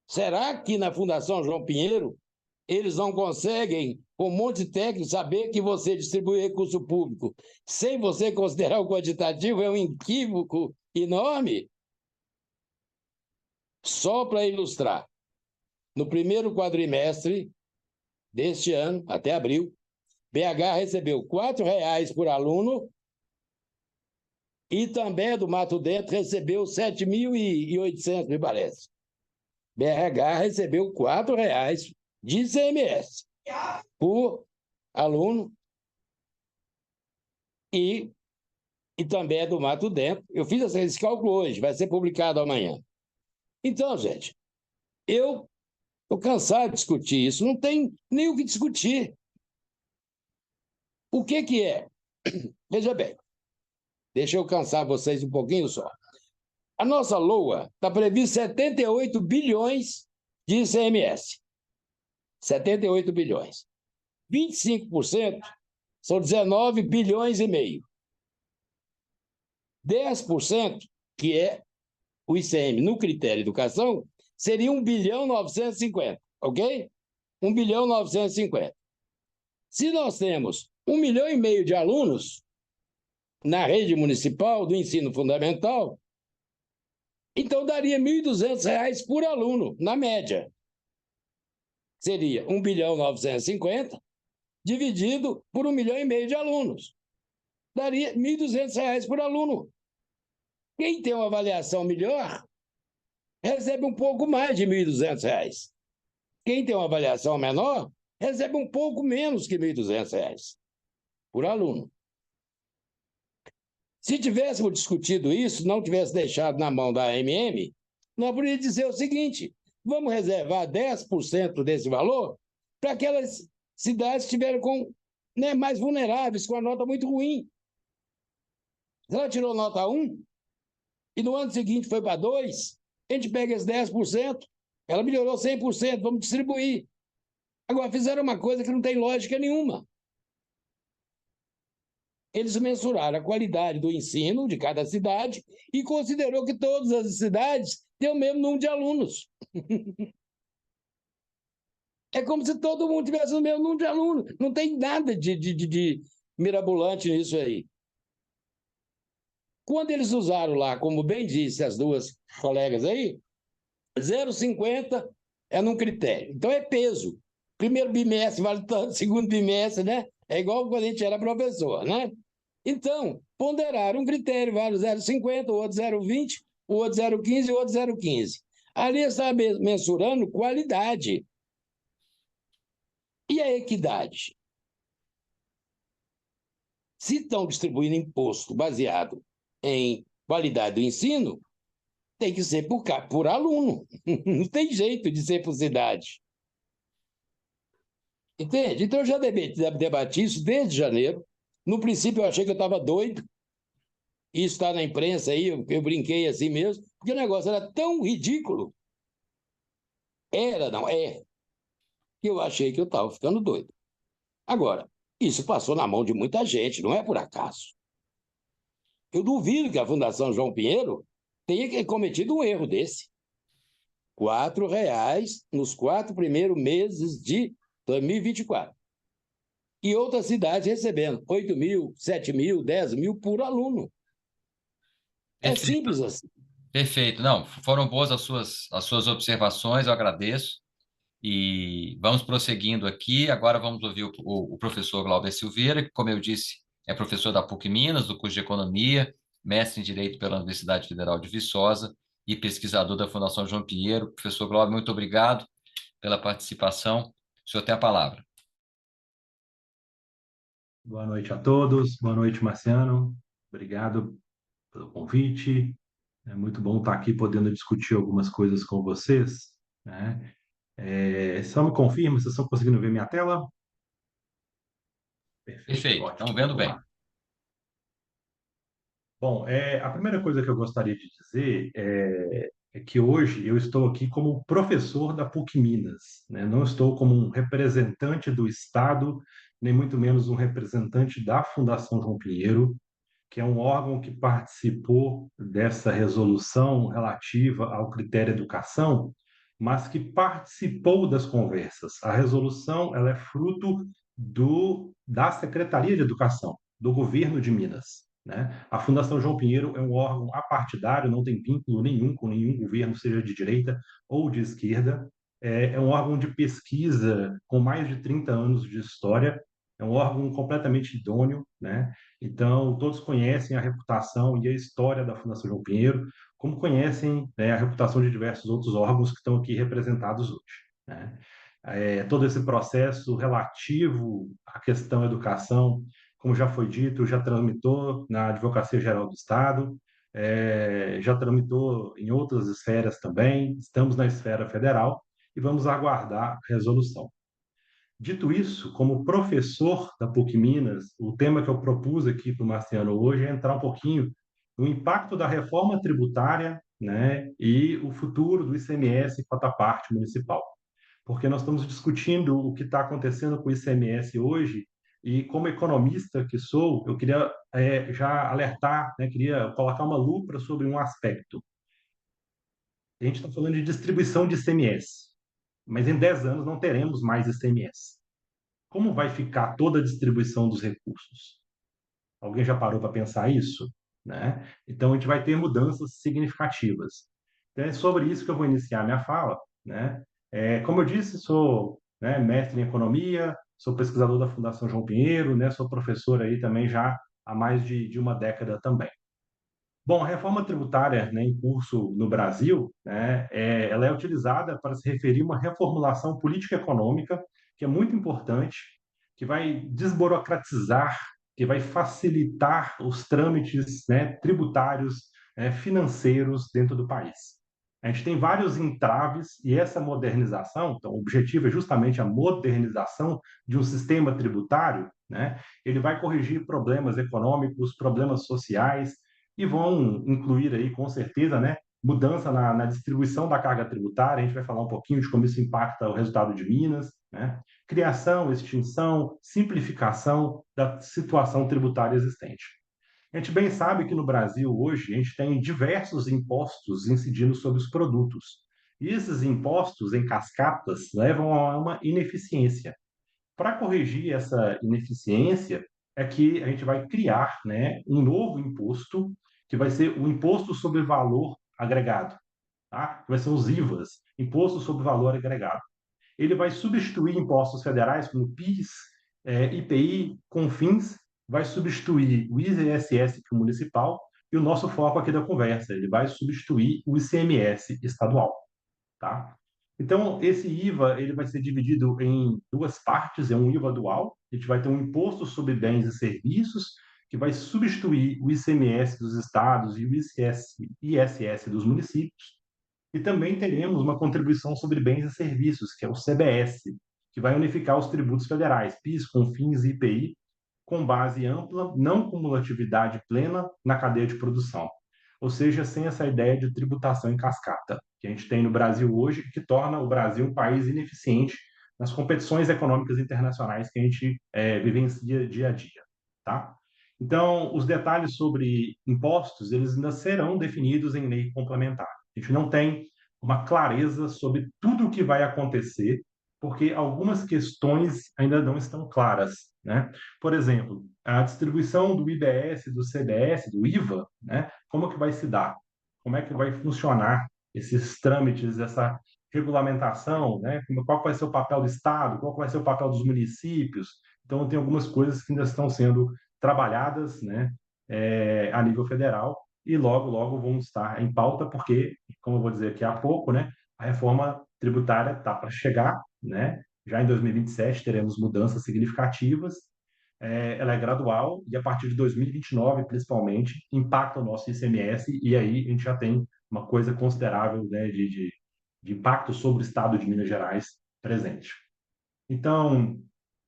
S4: Será que na Fundação João Pinheiro eles não conseguem, com um monte de técnico, saber que você distribui recurso público sem você considerar o quantitativo? É um equívoco enorme. Só para ilustrar, no primeiro quadrimestre deste ano, até abril, BH recebeu R$ 4,00 por aluno e também do Mato Dentro recebeu 7.800, me parece. BH recebeu R$ 4,00 de ICMS por aluno e também do Mato Dentro. Eu fiz esse cálculo hoje, vai ser publicado amanhã. Então, gente, eu estou cansado de discutir isso, não tem nem o que discutir. O que é? Veja bem, deixa eu cansar vocês um pouquinho só. A nossa LOA está previsto 78 bilhões de ICMS. 78 bilhões. 25% são 19 bilhões e meio. 10%, que é o ICM no critério educação, seria 1 bilhão 950, ok? 1 bilhão 950. Se nós temos 1,5 milhão de alunos na rede municipal do ensino fundamental, então daria R$ 1.200 por aluno, na média. Seria 1 bilhão 950 dividido por 1,5 milhão de alunos. Daria R$ 1.200 por aluno. Quem tem uma avaliação melhor recebe um pouco mais de R$ 1.200. Quem tem uma avaliação menor recebe um pouco menos que R$ 1.200 por aluno. Se tivéssemos discutido isso, não tivesse deixado na mão da AMM, nós poderíamos dizer o seguinte: vamos reservar 10% desse valor para aquelas cidades que estiveram mais vulneráveis, com a nota muito ruim. Se ela tirou nota 1 e no ano seguinte foi para 2, a gente pega esses 10%, ela melhorou 100%, vamos distribuir. Agora, fizeram uma coisa que não tem lógica nenhuma. Eles mensuraram a qualidade do ensino de cada cidade e considerou que todas as cidades têm o mesmo número de alunos. É como se todo mundo tivesse o mesmo número de alunos. Não tem nada de mirabolante nisso aí. Quando eles usaram lá, como bem disse as duas colegas aí, 0,50 é num critério. Então é peso. Primeiro bimestre vale tanto, segundo bimestre, né? É igual quando a gente era professor, né? Então, ponderaram um critério, vale 0,50, o outro 0,20, o outro 0,15 e o outro 0,15. Ali está mensurando qualidade. E a equidade? Se estão distribuindo imposto baseado em qualidade do ensino, tem que ser por aluno. Não tem jeito de ser por cidade. Entende? Então, eu já debati isso desde janeiro. No princípio, eu achei que eu estava doido. Isso está na imprensa aí, eu brinquei assim mesmo, porque o negócio era tão ridículo. Não é. Que eu achei que eu estava ficando doido. Agora, isso passou na mão de muita gente, não é por acaso. Eu duvido que a Fundação João Pinheiro tenha cometido um erro desse. R$ 4,00 nos 4 primeiros meses de 2024. E outras cidades recebendo 8 mil, 7 mil, 10 mil por aluno. É simples assim.
S1: Perfeito. Não, foram boas as suas observações, eu agradeço. E vamos prosseguindo aqui. Agora vamos ouvir o professor Glauber Silveira, que, como eu disse, é professor da PUC Minas, do curso de Economia, mestre em Direito pela Universidade Federal de Viçosa e pesquisador da Fundação João Pinheiro. Professor Glauber, muito obrigado pela participação. O senhor tem a palavra.
S5: Boa noite a todos. Boa noite, Marciano. Obrigado pelo convite. É muito bom estar aqui podendo discutir algumas coisas com vocês, né? Só me confirma, vocês estão conseguindo ver minha tela? Perfeito,
S1: Perfeito,
S5: ótimo.
S1: estamos vendo
S5: Vamos
S1: bem.
S5: lá. Bom, a primeira coisa que eu gostaria de dizer é que hoje eu estou aqui como professor da PUC Minas, né? Não estou como um representante do Estado, nem muito menos um representante da Fundação João Pinheiro, que é um órgão que participou dessa resolução relativa ao critério educação, mas que participou das conversas. A resolução ela é fruto da Secretaria de Educação, do governo de Minas, né? A Fundação João Pinheiro é um órgão apartidário, não tem vínculo nenhum com nenhum governo, seja de direita ou de esquerda. É um órgão de pesquisa com mais de 30 anos de história, é um órgão completamente idôneo, né? Então, todos conhecem a reputação e a história da Fundação João Pinheiro, como conhecem, né, a reputação de diversos outros órgãos que estão aqui representados hoje, né? Todo esse processo relativo à questão educação, como já foi dito, já tramitou na Advocacia Geral do Estado, já tramitou em outras esferas também, estamos na esfera federal e vamos aguardar a resolução. Dito isso, como professor da PUC Minas, o tema que eu propus aqui para o Marciano hoje é entrar um pouquinho no impacto da reforma tributária, né, e o futuro do ICMS quanto à parte municipal. Porque nós estamos discutindo o que está acontecendo com o ICMS hoje e, como economista que sou, eu queria já alertar, né, queria colocar uma lupa sobre um aspecto. A gente está falando de distribuição de ICMS, mas em 10 anos não teremos mais ICMS. Como vai ficar toda a distribuição dos recursos? Alguém já parou para pensar isso? Né? Então, a gente vai ter mudanças significativas. Então, é sobre isso que eu vou iniciar minha fala. Né? Como eu disse, sou, né, mestre em economia, sou pesquisador da Fundação João Pinheiro, né, sou professor aí também já há mais de uma década também. Bom, a reforma tributária, né, em curso no Brasil, né, ela é utilizada para se referir a uma reformulação política econômica que é muito importante, que vai desburocratizar, que vai facilitar os trâmites, né, tributários, financeiros dentro do país. A gente tem vários entraves e essa modernização, então o objetivo é justamente a modernização de um sistema tributário, né? Ele vai corrigir problemas econômicos, problemas sociais, e vão incluir aí, com certeza, né, mudança na distribuição da carga tributária. A gente vai falar um pouquinho de como isso impacta o resultado de Minas, né? Criação, extinção, simplificação da situação tributária existente. A gente bem sabe que no Brasil hoje a gente tem diversos impostos incidindo sobre os produtos. E esses impostos em cascatas levam a uma ineficiência. Para corrigir essa ineficiência, é que a gente vai criar, né, um novo imposto, que vai ser o Imposto sobre Valor Agregado, tá? Que vai ser os IVAs, Imposto sobre Valor Agregado. Ele vai substituir impostos federais como PIS, IPI, CONFINS, vai substituir o ICMS municipal e o nosso foco aqui da conversa, ele vai substituir o ICMS estadual, tá? Então, esse IVA ele vai ser dividido em duas partes, é um IVA dual. A gente vai ter um imposto sobre bens e serviços, que vai substituir o ICMS dos estados e o ISS dos municípios. E também teremos uma contribuição sobre bens e serviços, que é o CBS, que vai unificar os tributos federais, PIS, CONFINS e IPI, com base ampla, não cumulatividade plena na cadeia de produção. Ou seja, sem essa ideia de tributação em cascata que a gente tem no Brasil hoje, que torna o Brasil um país ineficiente nas competições econômicas internacionais que a gente vivencia dia a dia, tá? Então, os detalhes sobre impostos, eles ainda serão definidos em lei complementar. A gente não tem uma clareza sobre tudo o que vai acontecer, porque algumas questões ainda não estão claras, né? Por exemplo, a distribuição do IBS, do CBS, do IVA, né? Como que vai se dar? Como é que vai funcionar esses trâmites, essa regulamentação, né? Qual vai ser o papel do Estado? Qual vai ser o papel dos municípios? Então, tem algumas coisas que ainda estão sendo trabalhadas, né? A nível federal e logo, logo vão estar em pauta, porque, como eu vou dizer aqui a pouco, né? A reforma tributária está para chegar, né? Já em 2027 teremos mudanças significativas. ela é gradual e a partir de 2029, principalmente, impacta o nosso ICMS e aí a gente já tem uma coisa considerável, né, de impacto sobre o Estado de Minas Gerais presente. Então,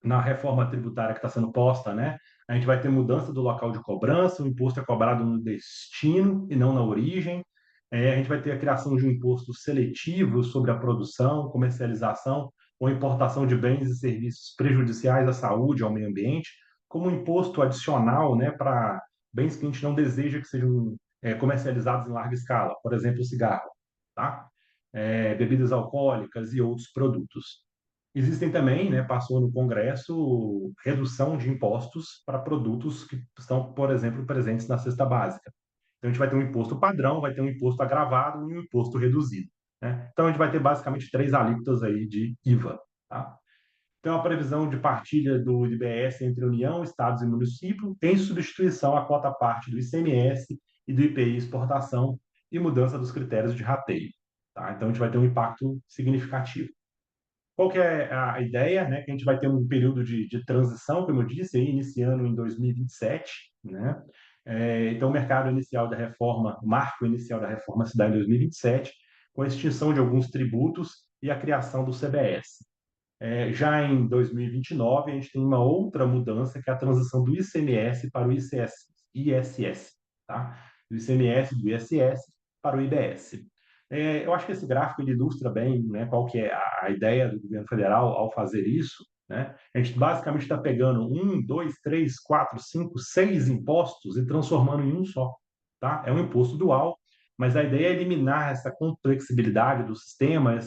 S5: na reforma tributária que está sendo posta, né, a gente vai ter mudança do local de cobrança, o imposto é cobrado no destino e não na origem. A gente vai ter a criação de um imposto seletivo sobre a produção, comercialização ou importação de bens e serviços prejudiciais à saúde, ao meio ambiente, como um imposto adicional, né, para bens que a gente não deseja que sejam comercializados em larga escala, por exemplo, o cigarro, tá? Bebidas alcoólicas e outros produtos. Existem também, né, passou no Congresso, redução de impostos para produtos que estão, por exemplo, presentes na cesta básica. Então, a gente vai ter um imposto padrão, vai ter um imposto agravado e um imposto reduzido, né? Então, a gente vai ter basicamente 3 alíquotas aí de IVA, tá? Então, a previsão de partilha do IBS entre União, Estados e município, em substituição à quota parte do ICMS e do IPI exportação e mudança dos critérios de rateio, tá? Então, a gente vai ter um impacto significativo. Qual que é a ideia, né? Que a gente vai ter um período de transição, como eu disse, aí, iniciando em 2027, né? Então, o mercado inicial da reforma, o marco inicial da reforma se dá em 2027, com a extinção de alguns tributos e a criação do CBS. Já em 2029, a gente tem uma outra mudança, que é a transição do ICMS para o ISS, tá? Do ICMS, do ISS para o IBS. Eu acho que esse gráfico ele ilustra bem, né, qual que é a ideia do governo federal ao fazer isso, né? A gente basicamente está pegando 1, 2, 3, 4, 5, 6 impostos e transformando em um só, tá? É um imposto dual, mas a ideia é eliminar essa complexibilidade do sistema,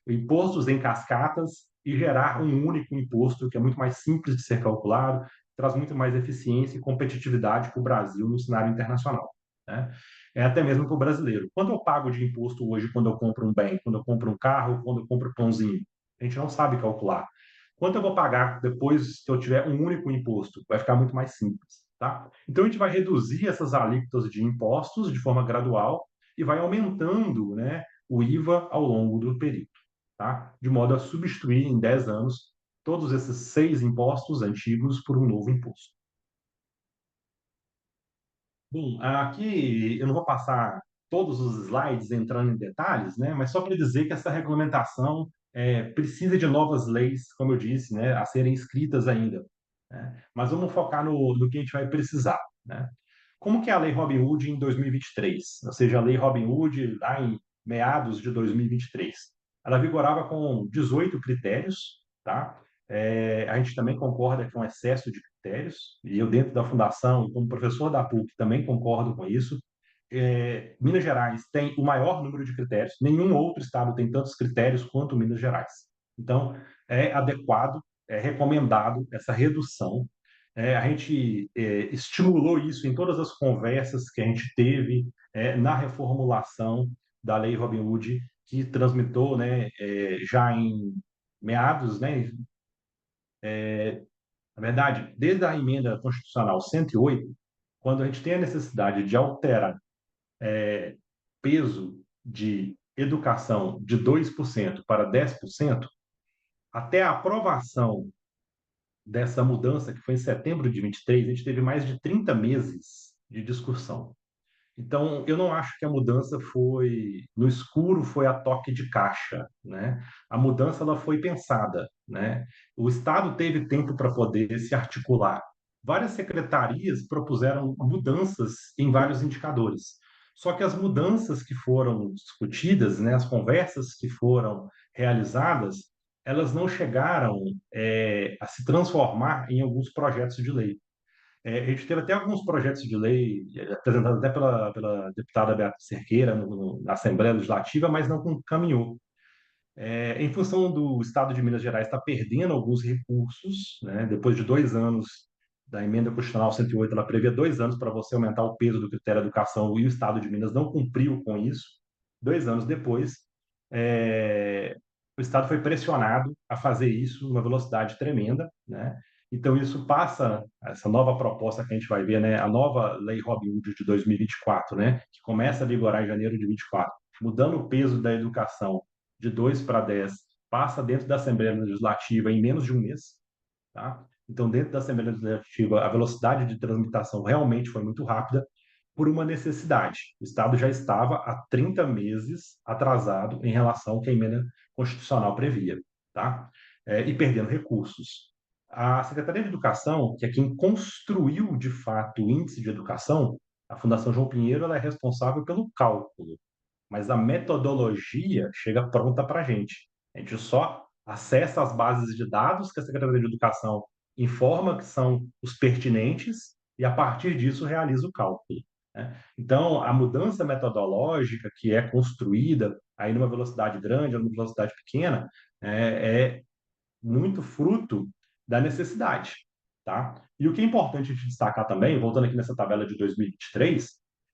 S5: impostos em cascatas e gerar um único imposto que é muito mais simples de ser calculado, traz muito mais eficiência e competitividade para o Brasil no cenário internacional, né? Até mesmo para o brasileiro. Quanto eu pago de imposto hoje quando eu compro um bem, quando eu compro um carro, quando eu compro pãozinho? A gente não sabe calcular. Quanto eu vou pagar depois que eu tiver um único imposto? Vai ficar muito mais simples, tá? Então a gente vai reduzir essas alíquotas de impostos de forma gradual e vai aumentando, né, o IVA ao longo do período, tá? De modo a substituir em 10 anos todos esses 6 impostos antigos por um novo imposto. Bom, aqui eu não vou passar todos os slides entrando em detalhes, né? Mas só para dizer que essa regulamentação precisa de novas leis, como eu disse, né, a serem escritas ainda, né? Mas vamos focar no que a gente vai precisar, né? Como que é a Lei Robin Hood em 2023? Ou seja, a Lei Robin Hood lá em meados de 2023. Ela vigorava com 18 critérios, tá? A gente também concorda que é um excesso de critérios, e eu, dentro da fundação, como professor da PUC, também concordo com isso. Minas Gerais tem o maior número de critérios, nenhum outro estado tem tantos critérios quanto Minas Gerais. Então, é adequado, é recomendado essa redução. A gente estimulou isso em todas as conversas que a gente teve na reformulação da Lei Robin Hood, que transmitou, né, já em meados, né, na verdade, desde a emenda constitucional 108, quando a gente tem a necessidade de alterar peso de educação de 2% para 10%, até a aprovação dessa mudança, que foi em setembro de 23, a gente teve mais de 30 meses de discussão. Então, eu não acho que a mudança foi no escuro, foi a toque de caixa, né? A mudança ela foi pensada, né? O Estado teve tempo para poder se articular. Várias secretarias propuseram mudanças em vários indicadores. Só que as mudanças que foram discutidas, né, as conversas que foram realizadas, elas não chegaram a se transformar em alguns projetos de lei. A gente teve até alguns projetos de lei apresentados até pela deputada Beatriz Cerqueira na Assembleia Legislativa, mas não caminhou. Em função do Estado de Minas Gerais estar perdendo alguns recursos, né, depois de 2 anos da emenda constitucional 108, ela previa 2 anos para você aumentar o peso do critério educação e o Estado de Minas não cumpriu com isso. 2 anos depois, o Estado foi pressionado a fazer isso numa velocidade tremenda, né? Então, isso passa, essa nova proposta que a gente vai ver, né, a nova Lei Robin Hood de 2024, né, que começa a vigorar em janeiro de 24, mudando o peso da educação de 2 para 10, passa dentro da Assembleia Legislativa em menos de um mês, tá? Então, dentro da Assembleia Legislativa, a velocidade de tramitação realmente foi muito rápida por uma necessidade. O Estado já estava há 30 meses atrasado em relação ao que a emenda constitucional previa, tá? E perdendo recursos. A Secretaria de Educação, que é quem construiu de fato o índice de educação, a Fundação João Pinheiro, ela é responsável pelo cálculo, mas a metodologia chega pronta para a gente. A gente só acessa as bases de dados que a Secretaria de Educação informa que são os pertinentes e, a partir disso, realiza o cálculo, né? Então, a mudança metodológica que é construída aí numa velocidade grande ou numa velocidade pequena é muito fruto da necessidade, tá? E o que é importante a gente destacar também, voltando aqui nessa tabela de 2023,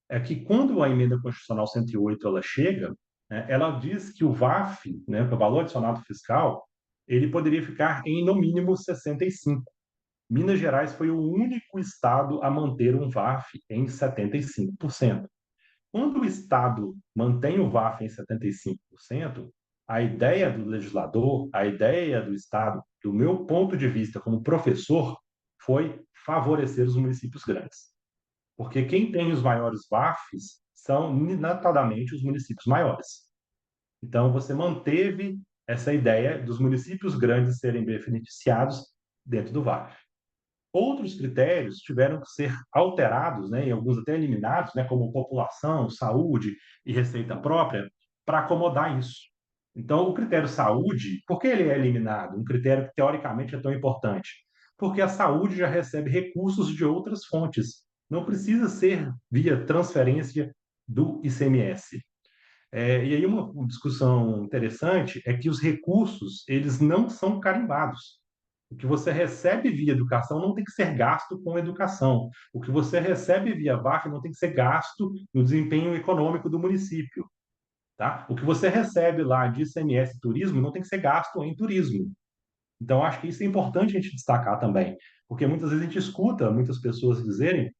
S5: é que quando a emenda constitucional 108 ela chega, né, ela diz que o VAF, né, o valor adicionado fiscal, ele poderia ficar em no mínimo 65. Minas Gerais foi o único estado a manter um VAF em 75%. Quando o Estado mantém o VAF em 75%, a ideia do legislador, a ideia do Estado, do meu ponto de vista como professor, foi favorecer os municípios grandes. Porque quem tem os maiores VAFs são, notadamente, os municípios maiores. Então, você manteve essa ideia dos municípios grandes serem beneficiados dentro do VAF. Outros critérios tiveram que ser alterados, né, e alguns até eliminados, né, como população, saúde e receita própria, para acomodar isso. Então, o critério saúde, por que ele é eliminado? Um critério que teoricamente é tão importante. Porque a saúde já recebe recursos de outras fontes. Não precisa ser via transferência do ICMS. E aí uma discussão interessante é que os recursos, eles não são carimbados. O que você recebe via educação não tem que ser gasto com educação. O que você recebe via VAF não tem que ser gasto no desempenho econômico do município, tá? O que você recebe lá de ICMS e turismo não tem que ser gasto em turismo. Então, acho que isso é importante a gente destacar também, porque muitas vezes a gente escuta muitas pessoas dizerem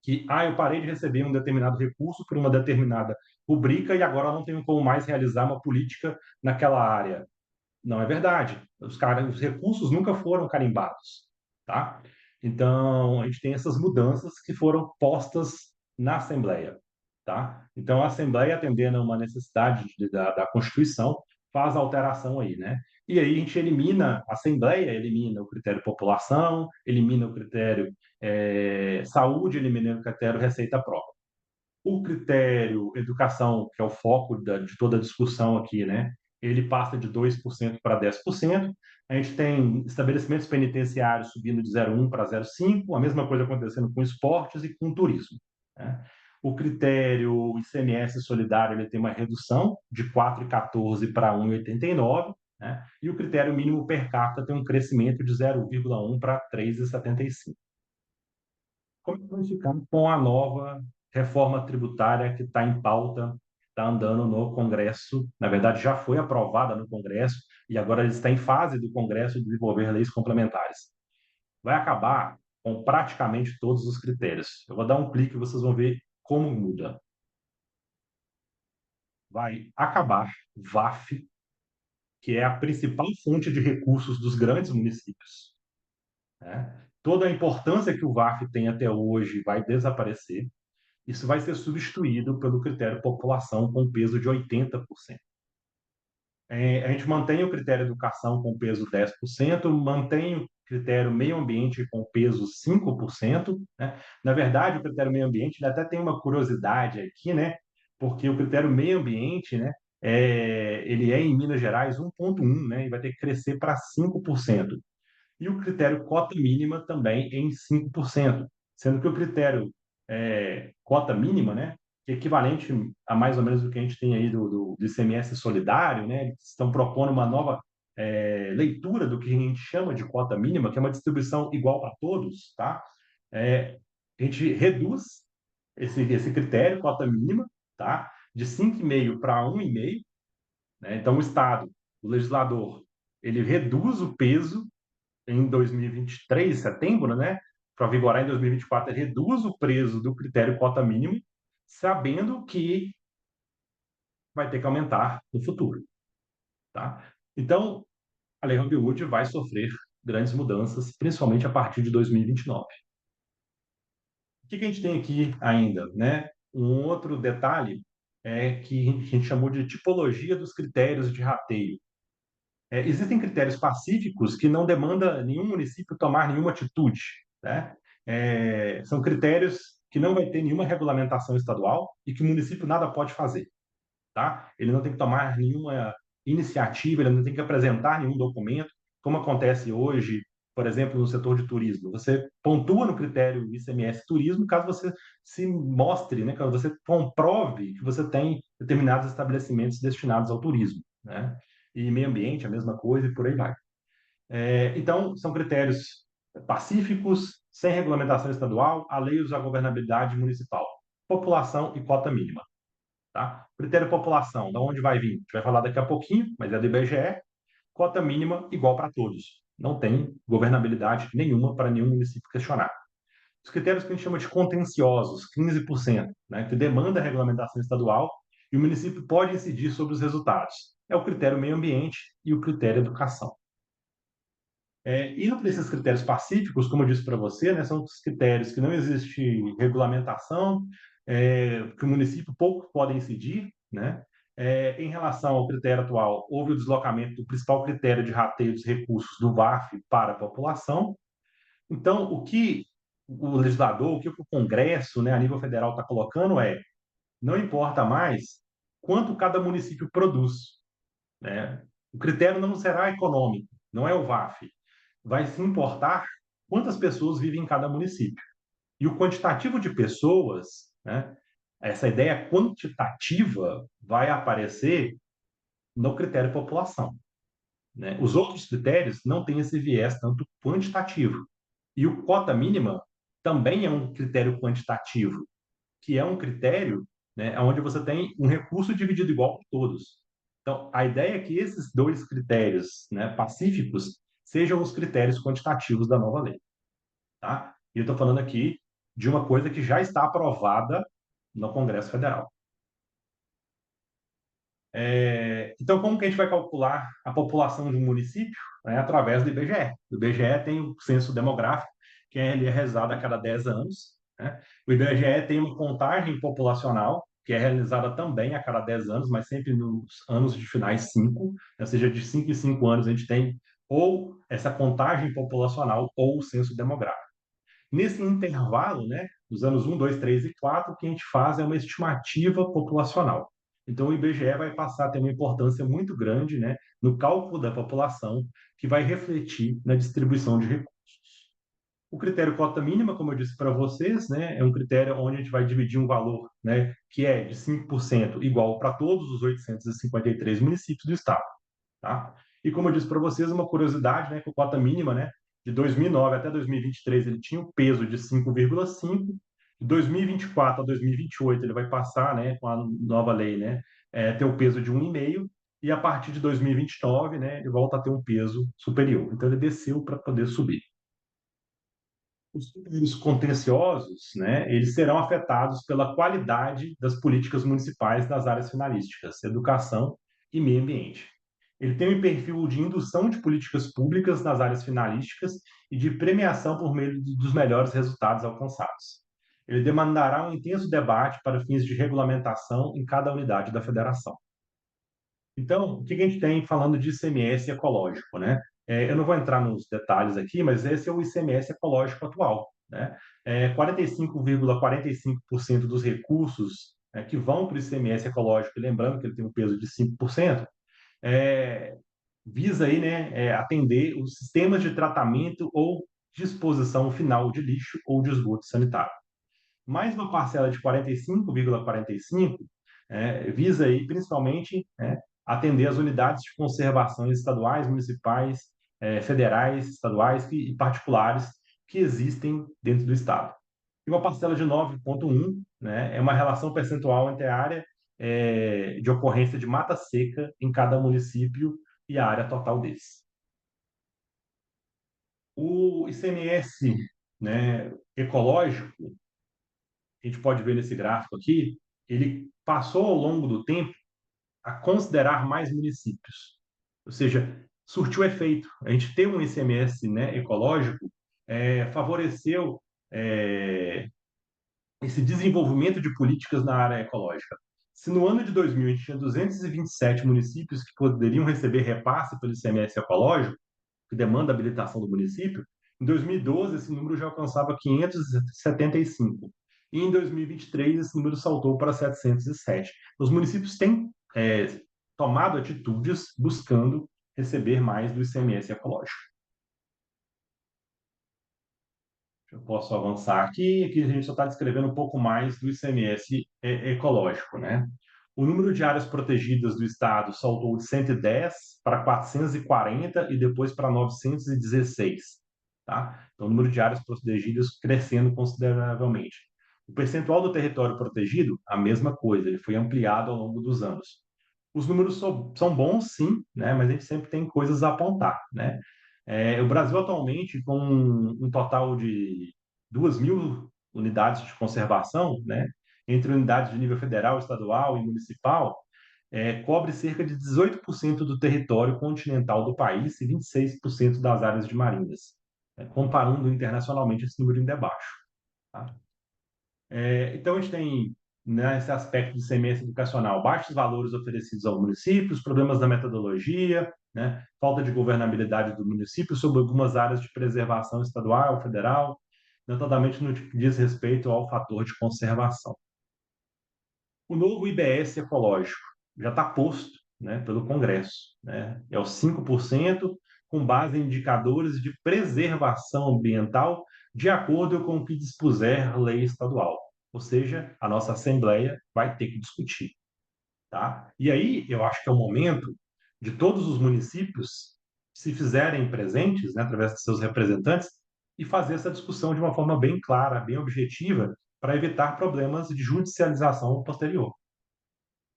S5: que eu parei de receber um determinado recurso por uma determinada rubrica e agora eu não tenho como mais realizar uma política naquela área. Não é verdade. Os recursos nunca foram carimbados, tá? Então, a gente tem essas mudanças que foram postas na Assembleia, tá? Então, a Assembleia, atendendo a uma necessidade da Constituição, faz a alteração aí, né? E aí a gente elimina, a Assembleia elimina o critério população, elimina o critério saúde, elimina o critério receita própria. O critério educação, que é o foco de toda a discussão aqui, né? Ele passa de 2% para 10%. A gente tem estabelecimentos penitenciários subindo de 0,1 para 0,5, a mesma coisa acontecendo com esportes e com turismo, né? O critério ICMS solidário ele tem uma redução de 4,14 para 1,89, né? E o critério mínimo per capita tem um crescimento de 0,1 para 3,75. Como é que vai ficar com a nova reforma tributária que está em pauta, está andando no Congresso? Na verdade, já foi aprovada no Congresso e agora ele está em fase do Congresso de desenvolver leis complementares. Vai acabar com praticamente todos os critérios. Eu vou dar um clique e vocês vão ver como muda. Vai acabar VAF, que é a principal fonte de recursos dos grandes municípios, né? Toda a importância que o VAF tem até hoje vai desaparecer. Isso vai ser substituído pelo critério população com peso de 80%. A gente mantém o critério educação com peso 10%, mantém o critério meio ambiente com peso 5%, né? Na verdade, o critério meio ambiente ele até tem uma curiosidade aqui, né? Porque o critério meio ambiente, né, ele é em Minas Gerais 1,1, né? E vai ter que crescer para 5%. E o critério cota mínima também em 5%, sendo que o critério cota mínima, né, que é equivalente a mais ou menos o que a gente tem aí do ICMS solidário, né, eles estão propondo uma nova leitura do que a gente chama de cota mínima, que é uma distribuição igual para todos, tá? A gente reduz esse critério, cota mínima, tá? De 5,5 para 1,5, né? Então, o Estado, o legislador, ele reduz o peso em 2023, setembro, né, para vigorar em 2024, ele reduz o preço do critério cota mínima, sabendo que vai ter que aumentar no futuro, tá? Então, a Lei Robin Hood vai sofrer grandes mudanças, principalmente a partir de 2029. O que a gente tem aqui ainda, né? Um outro detalhe é que a gente chamou de tipologia dos critérios de rateio. Existem critérios pacíficos que não demanda nenhum município tomar nenhuma atitude, né? São critérios que não vai ter nenhuma regulamentação estadual e que o município nada pode fazer, tá? Ele não tem que tomar nenhuma iniciativa, ele não tem que apresentar nenhum documento, como acontece hoje, por exemplo, no setor de turismo. Você pontua no critério ICMS turismo caso você se mostre, né, caso você comprove que você tem determinados estabelecimentos destinados ao turismo, né? E meio ambiente, a mesma coisa, e por aí vai. Então, são critérios pacíficos, sem regulamentação estadual, alheios à governabilidade municipal. População e cota mínima. Tá? Critério população, da onde vai vir? A gente vai falar daqui a pouquinho, mas é do IBGE. Cota mínima igual para todos. Não tem governabilidade nenhuma para nenhum município questionar. Os critérios que a gente chama de contenciosos, 15%, né, que demanda a regulamentação estadual e o município pode incidir sobre os resultados. É o critério meio ambiente e o critério educação. Indo para esses critérios pacíficos, como eu disse para você, né, são os critérios que não existe regulamentação, que o município pouco pode incidir, né? Em relação ao critério atual, houve o deslocamento do principal critério de rateio dos recursos do VAF para a população. Então, o que o legislador, o que o Congresso, né, a nível federal está colocando não importa mais quanto cada município produz, né? O critério não será econômico, não é o VAF, vai se importar quantas pessoas vivem em cada município. E o quantitativo de pessoas, né, essa ideia quantitativa vai aparecer no critério população, né? Os outros critérios não têm esse viés tanto quantitativo. E o cota mínima também é um critério quantitativo, que é um critério, né, onde você tem um recurso dividido igual por todos. Então, a ideia é que esses dois critérios, né, pacíficos sejam os critérios quantitativos da nova lei. Tá? E eu estou falando aqui de uma coisa que já está aprovada no Congresso Federal. Então, como que a gente vai calcular a população de um município? Através do IBGE. O IBGE tem o censo demográfico, que ele é realizado a cada 10 anos. Né? O IBGE tem uma contagem populacional, que é realizada também a cada 10 anos, mas sempre nos anos de finais 5, ou seja, de 5 em 5 anos a gente tem ou essa contagem populacional ou o censo demográfico. Nesse intervalo, né, dos anos 1, 2, 3 e 4, o que a gente faz é uma estimativa populacional. Então, o IBGE vai passar a ter uma importância muito grande, né, no cálculo da população, que vai refletir na distribuição de recursos. O critério cota mínima, como eu disse para vocês, né, é um critério onde a gente vai dividir um valor, né, que é de 5% igual para todos os 853 municípios do estado. Tá? E como eu disse para vocês, uma curiosidade, né, que o cota mínima, né, de 2009 até 2023, ele tinha um peso de 5,5, de 2024 a 2028 ele vai passar, né, com a nova lei, né, ter o peso de 1,5, e a partir de 2029, né, ele volta a ter um peso superior. Então ele desceu para poder subir. Os critérios contenciosos, né, eles serão afetados pela qualidade das políticas municipais das áreas finalísticas, educação e meio ambiente. Ele tem um perfil de indução de políticas públicas nas áreas finalísticas e de premiação por meio dos melhores resultados alcançados. Ele demandará um intenso debate para fins de regulamentação em cada unidade da federação. Então, o que a gente tem falando de ICMS ecológico, né? Eu não vou entrar nos detalhes aqui, mas esse é o ICMS ecológico atual, né? 45,45% dos recursos, né, que vão para o ICMS ecológico, lembrando que ele tem um peso de 5%, visa aí, né, atender os sistemas de tratamento ou disposição final de lixo ou de esgoto sanitário. Mais uma parcela de 45,45 visa aí principalmente, atender as unidades de conservação estaduais, municipais, federais, estaduais e particulares que existem dentro do estado. E uma parcela de 9,1, né, é uma relação percentual entre a área de ocorrência de mata seca em cada município e a área total desse. O ICMS, né, ecológico, a gente pode ver nesse gráfico aqui, ele passou ao longo do tempo a considerar mais municípios. Ou seja, surtiu efeito. A gente ter um ICMS, né, ecológico favoreceu é, esse desenvolvimento de políticas na área ecológica. Se no ano de 2000 a gente tinha 227 municípios que poderiam receber repasse pelo ICMS ecológico, que demanda a habilitação do município, em 2012 esse número já alcançava 575. E em 2023 esse número saltou para 707. Os municípios têm tomado atitudes buscando receber mais do ICMS ecológico. Eu posso avançar aqui a gente só está descrevendo um pouco mais do ICMS ecológico, né? O número de áreas protegidas do estado saltou de 110 para 440 e depois para 916, tá? Então, o número de áreas protegidas crescendo consideravelmente. O percentual do território protegido, a mesma coisa, ele foi ampliado ao longo dos anos. Os números são bons, sim, né? Mas a gente sempre tem coisas a apontar, né? O Brasil atualmente, com um total de 2.000 unidades de conservação, né? Entre unidades de nível federal, estadual e municipal, cobre cerca de 18% do território continental do país e 26% das áreas de marinhas, né? Comparando internacionalmente, esse número ainda é baixo, tá? Então, a gente tem, né, esse aspecto de ICMS educacional, baixos valores oferecidos aos municípios, problemas da metodologia, né, falta de governabilidade do município sobre algumas áreas de preservação estadual, federal, notadamente no que diz respeito ao fator de conservação. O novo IBS ecológico já está posto, né, pelo Congresso, né, é os 5%, com base em indicadores de preservação ambiental, de acordo com o que dispuser a lei estadual. Ou seja, a nossa Assembleia vai ter que discutir. Tá? E aí, eu acho que é o momento de todos os municípios se fizerem presentes, né, através de seus representantes, e fazer essa discussão de uma forma bem clara, bem objetiva, para evitar problemas de judicialização posterior.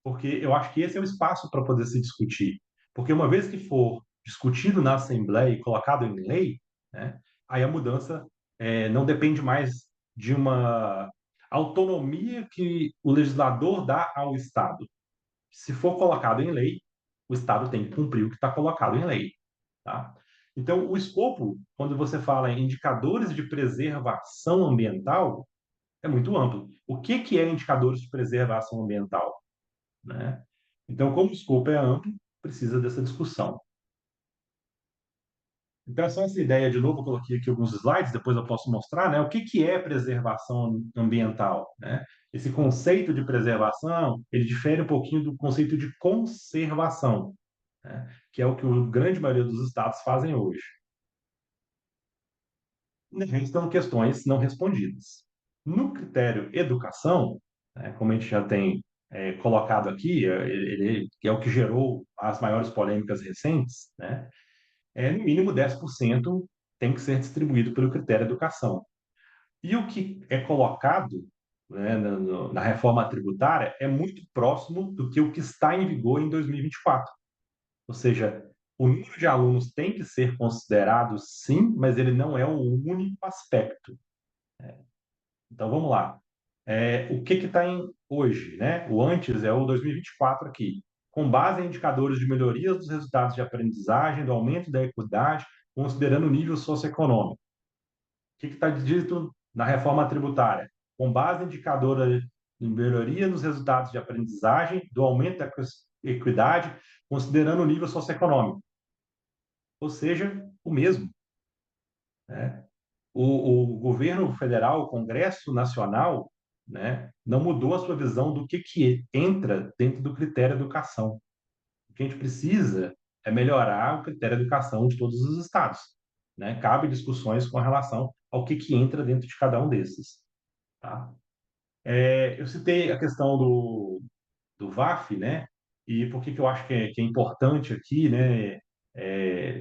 S5: Porque eu acho que esse é o espaço para poder se discutir. Porque uma vez que for discutido na Assembleia e colocado em lei, né, aí a mudança não depende mais de uma autonomia que o legislador dá ao Estado. Se for colocado em lei, o Estado tem que cumprir o que está colocado em lei. Tá? Então, o escopo, quando você fala em indicadores de preservação ambiental, é muito amplo. O que é indicadores de preservação ambiental? Né? Então, como o escopo é amplo, precisa dessa discussão. Então, só essa ideia, de novo, eu coloquei aqui alguns slides, depois eu posso mostrar, né? O que é preservação ambiental, né? Esse conceito de preservação, ele difere um pouquinho do conceito de conservação, né? Que é o que a grande maioria dos estados fazem hoje. Estão questões não respondidas. No critério educação, né, como a gente já tem colocado aqui, ele é o que gerou as maiores polêmicas recentes, né? No mínimo 10% tem que ser distribuído pelo critério educação. E o que é colocado, né, na reforma tributária é muito próximo do que o que está em vigor em 2024. Ou seja, o número de alunos tem que ser considerado, sim, mas ele não é o único aspecto. Então, vamos lá. O que está hoje, né? O antes é o 2024 aqui, com base em indicadores de melhorias dos resultados de aprendizagem, do aumento da equidade, considerando o nível socioeconômico. O que está dito na reforma tributária? Com base em indicadores de melhoria nos resultados de aprendizagem, do aumento da equidade, considerando o nível socioeconômico. Ou seja, o mesmo, né? O governo federal, o Congresso Nacional, né, não mudou a sua visão do que entra dentro do critério educação. O que a gente precisa é melhorar o critério educação de todos os estados, né? Cabe discussões com relação ao que entra dentro de cada um desses. Tá? Eu citei a questão do VAF, né? E por que eu acho que é importante aqui, né,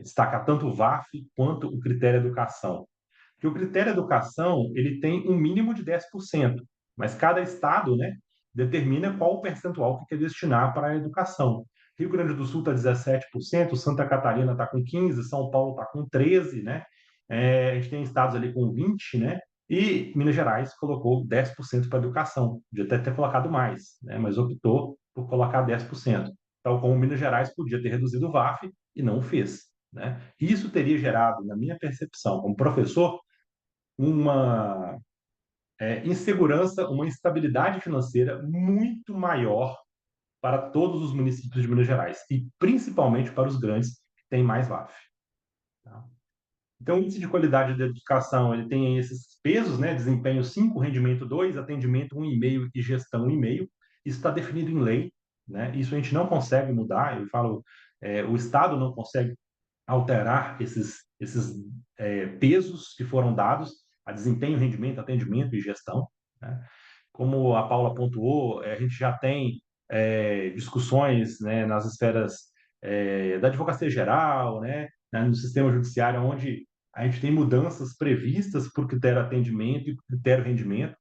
S5: destacar tanto o VAF quanto o critério educação. Porque o critério educação, ele tem um mínimo de 10%, mas cada estado, né, determina qual o percentual que quer destinar para a educação. Rio Grande do Sul está 17%, Santa Catarina está com 15%, São Paulo está com 13%, né? A gente tem estados ali com 20%, né? E Minas Gerais colocou 10% para a educação. Podia até ter colocado mais, né? Mas optou por colocar 10%. Tal como Minas Gerais podia ter reduzido o VAF e não o fez. né? E isso teria gerado, na minha percepção, como professor, uma insegurança, uma instabilidade financeira muito maior para todos os municípios de Minas Gerais, e principalmente para os grandes que têm mais VAF. Tá? Então, o índice de qualidade da educação, ele tem esses pesos, né? Desempenho 5, rendimento 2, atendimento 1,5 e gestão 1,5. Isso está definido em lei, né? Isso a gente não consegue mudar. Eu falo, o Estado não consegue alterar esses pesos que foram dados a desempenho, rendimento, atendimento e gestão, né? Como a Paula pontuou, a gente já tem discussões, né, nas esferas da advocacia geral, né, no sistema judiciário, onde a gente tem mudanças previstas por critério atendimento e por critério rendimento.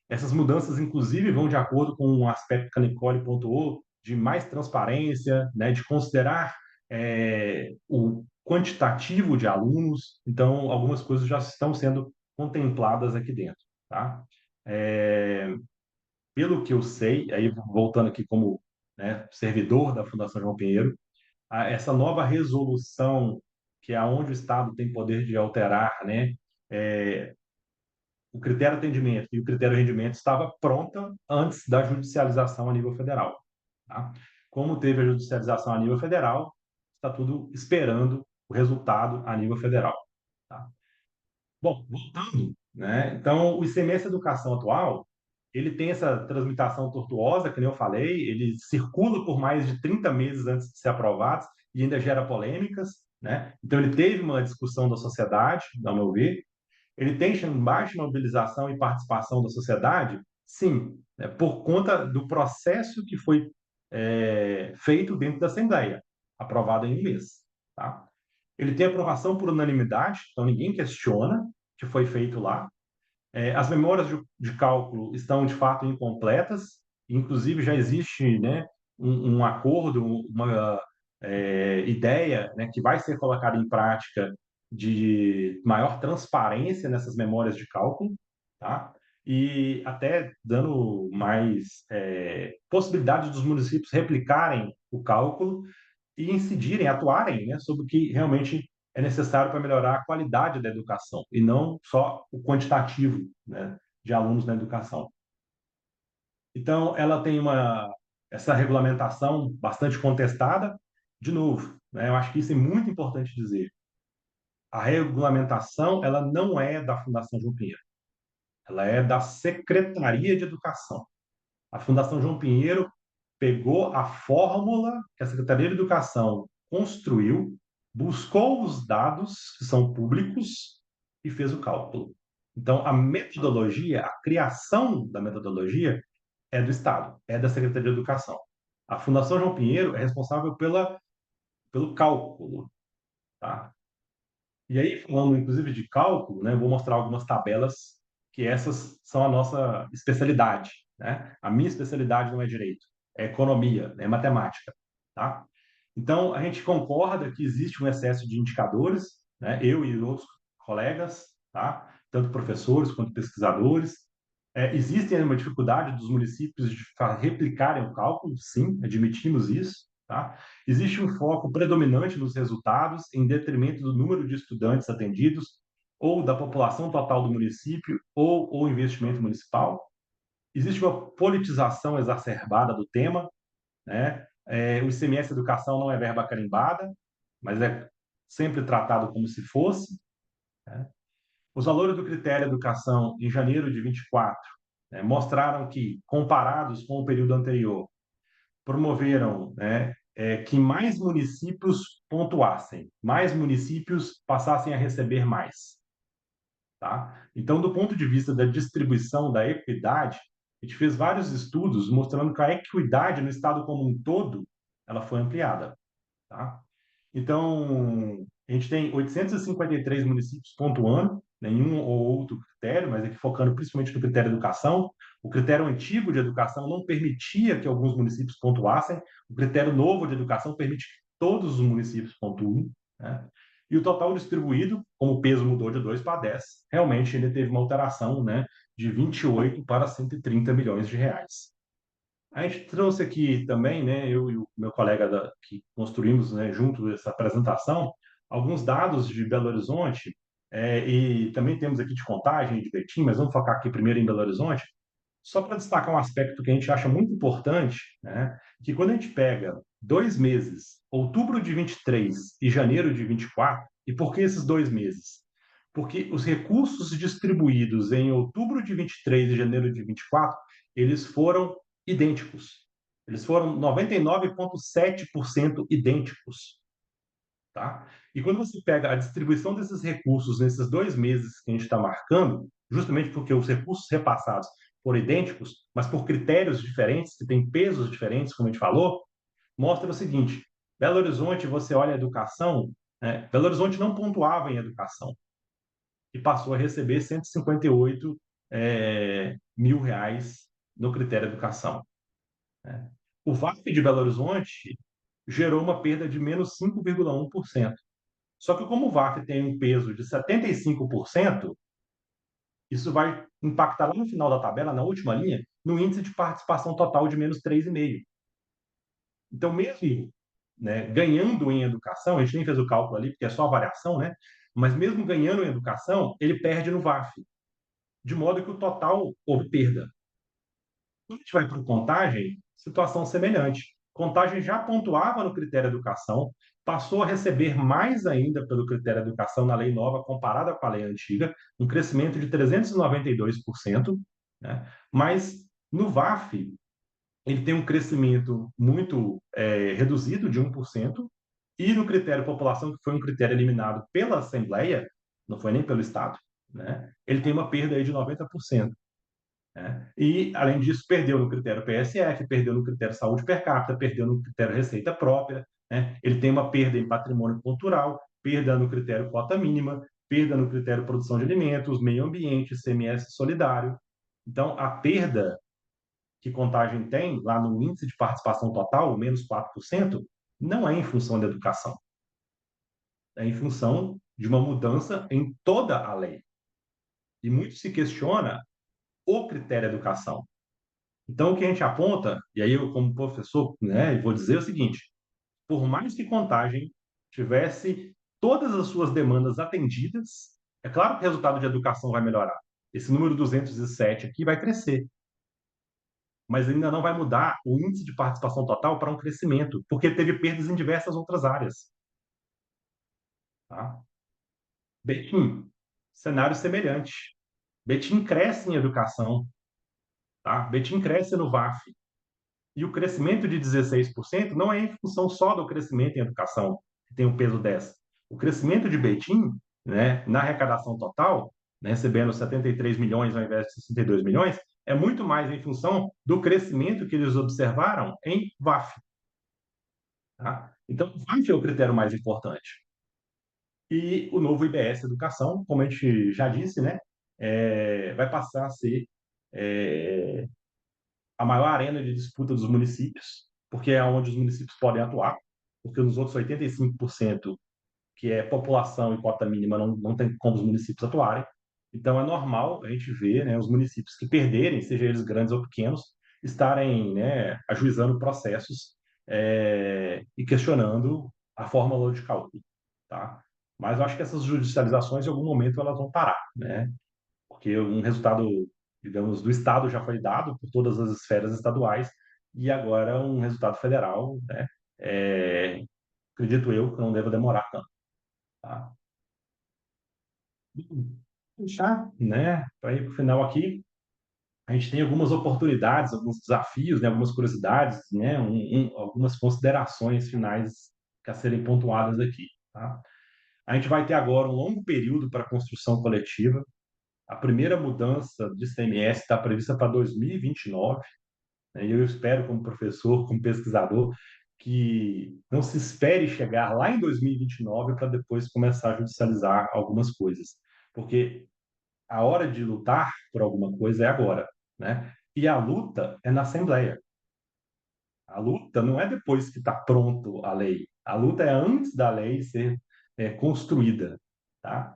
S5: Essas mudanças, inclusive, vão de acordo com um aspecto que a Nicole pontuou, de mais transparência, né, de considerar o quantitativo de alunos. Então, algumas coisas já estão sendo contempladas aqui dentro. Tá? É, Pelo que eu sei, aí voltando aqui como, né, servidor da Fundação João Pinheiro, essa nova resolução, que é onde o Estado tem poder de alterar, né, é, o critério atendimento e o critério rendimento estava pronta antes da judicialização a nível federal. Tá? Como teve a judicialização a nível federal, está tudo esperando o resultado a nível federal. Tá? Bom, voltando, né? Então, o ICMS Educação atual, ele tem essa transmutação tortuosa, que nem eu falei, ele circula por mais de 30 meses antes de ser aprovado e ainda gera polêmicas, né? Então, ele teve uma discussão da sociedade, ao meu ver. Ele tem baixa mobilização e participação da sociedade? Sim, né, por conta do processo que foi feito dentro da Assembleia, aprovado em um mês. Tá? Ele tem aprovação por unanimidade, então ninguém questiona que foi feito lá. As memórias de cálculo estão, de fato, incompletas, inclusive já existe, né, um acordo, uma ideia, né, que vai ser colocada em prática de maior transparência nessas memórias de cálculo, tá? E até dando mais possibilidade dos municípios replicarem o cálculo e incidirem, atuarem, né, sobre o que realmente é necessário para melhorar a qualidade da educação e não só o quantitativo, né, de alunos na educação. Então, ela tem essa regulamentação bastante contestada. De novo, né, eu acho que isso é muito importante dizer. A regulamentação, ela não é da Fundação João Pinheiro, ela é da Secretaria de Educação. A Fundação João Pinheiro pegou a fórmula que a Secretaria de Educação construiu, buscou os dados que são públicos e fez o cálculo. Então, a metodologia, a criação da metodologia é do Estado, é da Secretaria de Educação. A Fundação João Pinheiro é responsável pelo cálculo. Tá? E aí, falando inclusive de cálculo, né, eu vou mostrar algumas tabelas que essas são a nossa especialidade. Né? A minha especialidade não é direito, é economia, é matemática. Tá? Então, a gente concorda que existe um excesso de indicadores, né? Eu e outros colegas, tá? Tanto professores quanto pesquisadores. Existem uma dificuldade dos municípios de replicarem o cálculo, sim, admitimos isso. Tá? Existe um foco predominante nos resultados, em detrimento do número de estudantes atendidos, ou da população total do município, ou o investimento municipal. Existe uma politização exacerbada do tema, né? O ICMS Educação não é verba carimbada, mas é sempre tratado como se fosse. Né? Os valores do critério educação em janeiro de 24 mostraram que, comparados com o período anterior, promoveram, né, que mais municípios pontuassem, mais municípios passassem a receber mais. Tá? Então, do ponto de vista da distribuição da equidade, a gente fez vários estudos mostrando que a equidade no estado como um todo ela foi ampliada. Tá? Então, a gente tem 853 municípios pontuando, nenhum ou outro critério, mas aqui focando principalmente no critério de educação. O critério antigo de educação não permitia que alguns municípios pontuassem, o critério novo de educação permite que todos os municípios pontuem. Né? E o total distribuído, como o peso mudou de 2 para 10, realmente ele teve uma alteração, né, de 28 para 130 milhões de reais. A gente trouxe aqui também, né, eu e o meu colega que construímos, né, junto essa apresentação, alguns dados de Belo Horizonte, e também temos aqui de Contagem e de Betim, mas vamos focar aqui primeiro em Belo Horizonte, só para destacar um aspecto que a gente acha muito importante, né, que quando a gente pega 2 meses, outubro de 23 e janeiro de 24, e por que esses 2 meses? Porque os recursos distribuídos em outubro de 23 e janeiro de 24, eles foram idênticos. Eles foram 99,7% idênticos. Tá? E quando você pega a distribuição desses recursos nesses 2 meses que a gente está marcando, justamente porque os recursos repassados foram idênticos, mas por critérios diferentes, que têm pesos diferentes, como a gente falou, mostra o seguinte: Belo Horizonte, você olha a educação, né? Belo Horizonte não pontuava em educação e passou a receber 158 mil reais no critério educação. Né? O VAF de Belo Horizonte gerou uma perda de menos 5,1%. Só que como o VAF tem um peso de 75%, isso vai impactar lá no final da tabela, na última linha, no índice de participação total de menos 3,5%. Então, mesmo, né, ganhando em educação, a gente nem fez o cálculo ali, porque é só a variação, né? Mas mesmo ganhando em educação, ele perde no VAF, de modo que o total houve perda. Quando a gente vai para Contagem, situação semelhante. Contagem já pontuava no critério educação, passou a receber mais ainda pelo critério educação na lei nova comparada com a lei antiga, um crescimento de 392%, né? Mas no VAF, ele tem um crescimento muito reduzido, de 1%, e no critério população, que foi um critério eliminado pela Assembleia, não foi nem pelo Estado, né? Ele tem uma perda aí de 90%. Né? E, além disso, perdeu no critério PSF, perdeu no critério saúde per capita, perdeu no critério receita própria. Né? Ele tem uma perda em patrimônio cultural, perda no critério cota mínima, perda no critério produção de alimentos, meio ambiente, ICMS solidário. Então, a perda que Contagem tem lá no índice de participação total, menos 4%, não é em função da educação. É em função de uma mudança em toda a lei. E muito se questiona o critério educação. Então, o que a gente aponta, e aí eu, como professor, né, vou dizer o seguinte: por mais que Contagem tivesse todas as suas demandas atendidas, é claro que o resultado de educação vai melhorar. Esse número 207 aqui vai crescer, mas ainda não vai mudar o índice de participação total para um crescimento, porque teve perdas em diversas outras áreas. Tá? Betim, cenário semelhante. Betim cresce em educação, tá? Betim cresce no VAF. E o crescimento de 16% não é em função só do crescimento em educação, que tem um peso 10. O crescimento de Betim, né, na arrecadação total, né, recebendo 73 milhões ao invés de 62 milhões, é muito mais em função do crescimento que eles observaram em VAF. Tá? Então, o VAF é o critério mais importante. E o novo IBS Educação, como a gente já disse, né, vai passar a ser a maior arena de disputa dos municípios, porque é onde os municípios podem atuar, porque nos outros 85%, que é população e cota mínima, não tem como os municípios atuarem. Então, é normal a gente ver, né, os municípios que perderem, seja eles grandes ou pequenos, estarem, né, ajuizando processos e questionando a fórmula de cálculo. Tá? Mas eu acho que essas judicializações, em algum momento, elas vão parar, né? Porque um resultado, digamos, do Estado já foi dado por todas as esferas estaduais e agora um resultado federal, né? Acredito eu que não deva demorar tanto. Tá? Já, né? Para ir para o final aqui, a gente tem algumas oportunidades, alguns desafios, né? Algumas curiosidades, né? Algumas considerações finais a serem pontuadas aqui. Tá? A gente vai ter agora um longo período para construção coletiva. A primeira mudança de ICMS está prevista para 2029, né? E eu espero, como professor, como pesquisador, que não se espere chegar lá em 2029 para depois começar a judicializar algumas coisas, porque a hora de lutar por alguma coisa é agora, né? E a luta é na Assembleia. A luta não é depois que está pronto a lei. A luta é antes da lei ser construída, tá?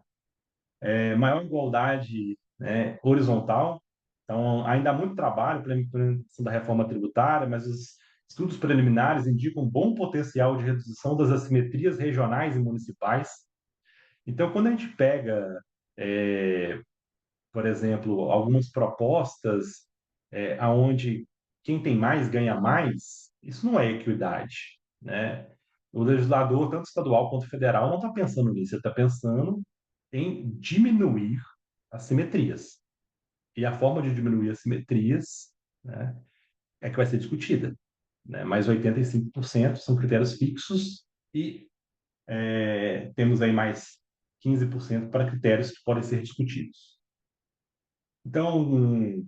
S5: Maior igualdade, né, horizontal. Então, ainda há muito trabalho para a implementação da reforma tributária, mas os estudos preliminares indicam um bom potencial de redução das assimetrias regionais e municipais. Então, quando a gente pega, é, por exemplo, algumas propostas aonde quem tem mais ganha mais, isso não é equidade, né? O legislador, tanto estadual quanto federal, não está pensando nisso, ele está pensando em diminuir as simetrias. E a forma de diminuir as simetrias, né, é que vai ser discutida, né? Mais 85% são critérios fixos e temos aí mais 15% para critérios que podem ser discutidos. Então,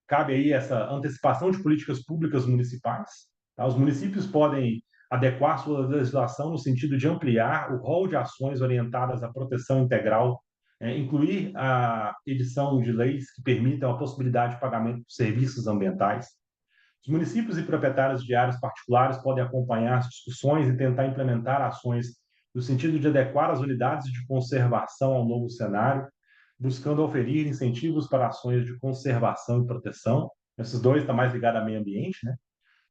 S5: cabe aí essa antecipação de políticas públicas municipais. Tá? Os municípios podem adequar sua legislação no sentido de ampliar o rol de ações orientadas à proteção integral, incluir a edição de leis que permitam a possibilidade de pagamento de serviços ambientais. Os municípios e proprietários de áreas particulares podem acompanhar as discussões e tentar implementar ações no sentido de adequar as unidades de conservação ao novo cenário, buscando oferir incentivos para ações de conservação e proteção. Esses dois estão mais ligados ao meio ambiente, né?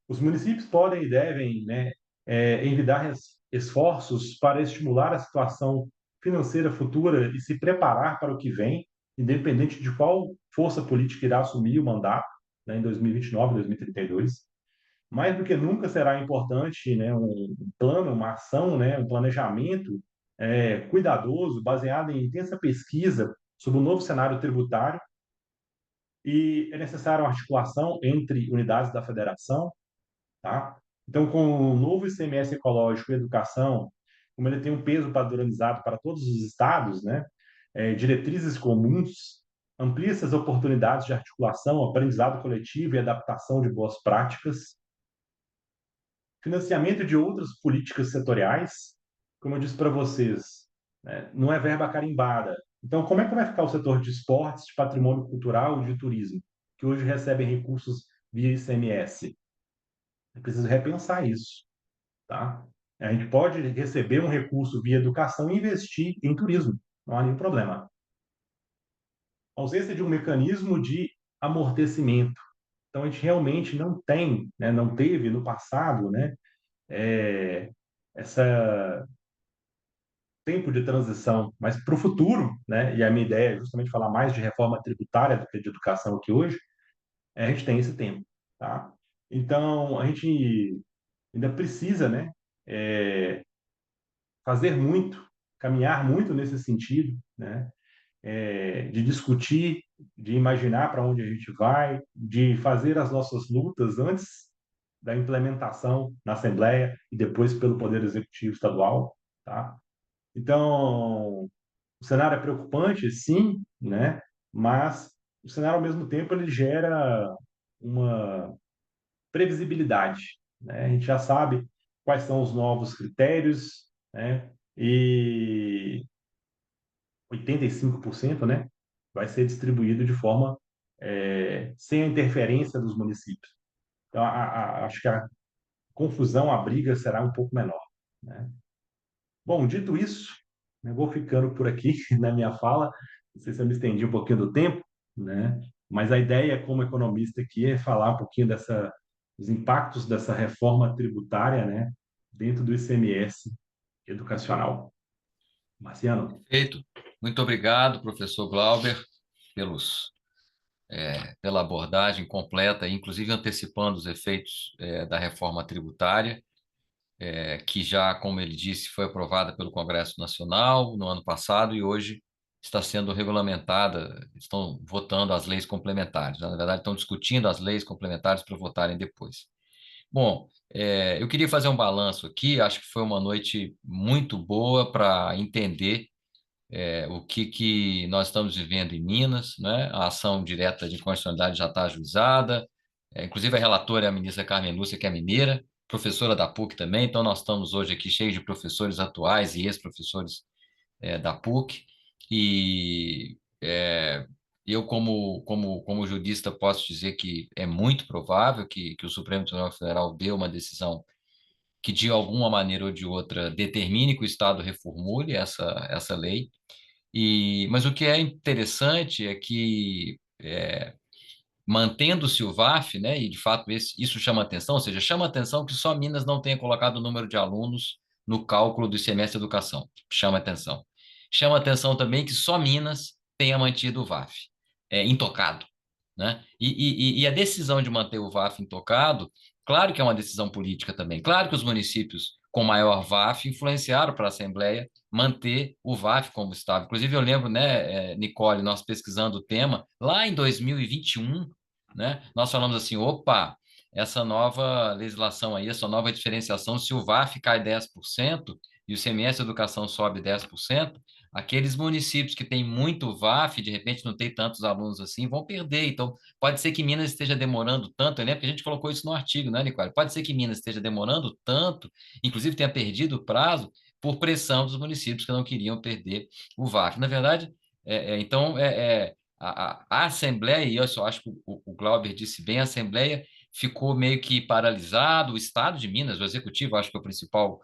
S5: Os municípios podem e devem, né, envidar esforços para estimular a situação financeira futura e se preparar para o que vem, independente de qual força política irá assumir o mandato, né, em 2029, 2032. Mais do que nunca será importante, né, um plano, uma ação, né, um planejamento cuidadoso, baseado em intensa pesquisa sobre o novo cenário tributário, e é necessária uma articulação entre unidades da federação, tá? Então, com o novo ICMS ecológico e educação, como ele tem um peso padronizado para todos os estados, né, diretrizes comuns, amplia essas oportunidades de articulação, aprendizado coletivo e adaptação de boas práticas, financiamento de outras políticas setoriais, como eu disse para vocês, né, não é verba carimbada. Então, como é que vai ficar o setor de esportes, de patrimônio cultural e de turismo, que hoje recebem recursos via ICMS? É preciso repensar isso, tá? A gente pode receber um recurso via educação e investir em turismo, não há nenhum problema. A ausência de um mecanismo de amortecimento. Então, a gente realmente não tem, né, não teve no passado, né, essa tempo de transição, mas para o futuro, né, e a minha ideia é justamente falar mais de reforma tributária do que de educação aqui hoje, a gente tem esse tempo, tá? Então, a gente ainda precisa, né, fazer muito, caminhar muito nesse sentido, né, de discutir, de imaginar para onde a gente vai, de fazer as nossas lutas antes da implementação na Assembleia e depois pelo Poder Executivo Estadual, tá? Então, o cenário é preocupante, sim, né? Mas o cenário, ao mesmo tempo, ele gera uma previsibilidade, né? A gente já sabe quais são os novos critérios, né? E 85%, né, vai ser distribuído de forma sem a interferência dos municípios. Então, acho que a confusão, a briga será um pouco menor, né? Bom, dito isso, eu vou ficando por aqui na minha fala. Não sei se eu me estendi um pouquinho do tempo, né? Mas a ideia, como economista aqui, é falar um pouquinho dos impactos dessa reforma tributária, né, dentro do ICMS educacional. Marciano.
S1: Perfeito. Muito obrigado, professor Glauber, pela abordagem completa, inclusive antecipando os efeitos da reforma tributária, que já, como ele disse, foi aprovada pelo Congresso Nacional no ano passado e hoje está sendo regulamentada, estão votando as leis complementares. Na verdade, estão discutindo as leis complementares para votarem depois. Bom, eu queria fazer um balanço aqui, acho que foi uma noite muito boa para entender o que nós estamos vivendo em Minas, né? A ação direta de constitucionalidade já está ajuizada, inclusive a relatora é a ministra Carmen Lúcia, que é mineira, professora da PUC também, então nós estamos hoje aqui cheios de professores atuais e ex-professores da PUC, e eu, como jurista, posso dizer que é muito provável que o Supremo Tribunal Federal dê uma decisão que, de alguma maneira ou de outra, determine que o Estado reformule essa lei. Mas o que é interessante é que, mantendo-se o VAF, né, e de fato isso chama atenção, ou seja, chama atenção que só Minas não tenha colocado o número de alunos no cálculo do ICMS Educação, chama atenção. chama atenção também que só Minas tenha mantido o VAF intocado, né? E a decisão de manter o VAF intocado, claro que é uma decisão política também. Claro que os municípios com maior VAF influenciaram para a Assembleia manter o VAF como estava. Inclusive, eu lembro, né, Nicole, nós pesquisando o tema, lá em 2021, né, nós falamos assim, opa, essa nova legislação aí, essa nova diferenciação, se o VAF cai 10% e o CMS Educação sobe 10%, aqueles municípios que têm muito VAF, de repente não tem tantos alunos assim, vão perder. Então, pode ser que Minas esteja demorando tanto, eu lembro que a gente colocou isso no artigo, né, Nicole? Pode ser que Minas esteja demorando tanto, inclusive tenha perdido o prazo, por pressão dos municípios que não queriam perder o VAF. Na verdade, então, a Assembleia, e eu só acho que o Glauber disse bem, a Assembleia ficou meio que paralisado, o Estado de Minas, o Executivo, acho que é o principal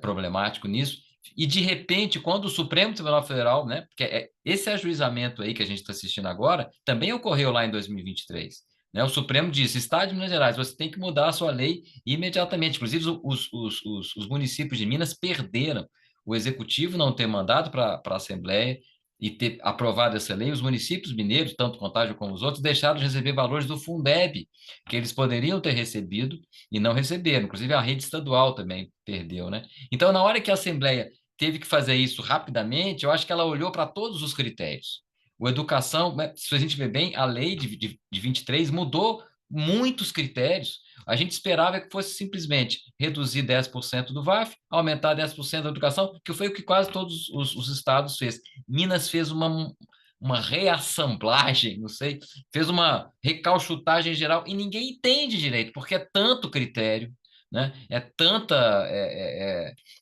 S1: problemático nisso, e de repente, quando o Supremo Tribunal Federal, né, porque esse ajuizamento aí que a gente está assistindo agora, também ocorreu lá em 2023, né, o Supremo disse, Estado de Minas Gerais, você tem que mudar a sua lei imediatamente, inclusive os municípios de Minas perderam o Executivo não ter mandado para a Assembleia e ter aprovado essa lei, os municípios mineiros, tanto Contagem como os outros, deixaram de receber valores do Fundeb, que eles poderiam ter recebido e não receberam. Inclusive, a rede estadual também perdeu, né? Então, na hora que a Assembleia teve que fazer isso rapidamente, eu acho que ela olhou para todos os critérios. O educação, se a gente ver bem, a lei de 23 mudou muitos critérios. A gente esperava que fosse simplesmente reduzir 10% do VAF, aumentar 10% da educação, que foi o que quase todos os estados fez. Minas fez uma reassemblagem, não sei, fez uma recalchutagem geral e ninguém entende direito, porque é tanto critério, né? É tanta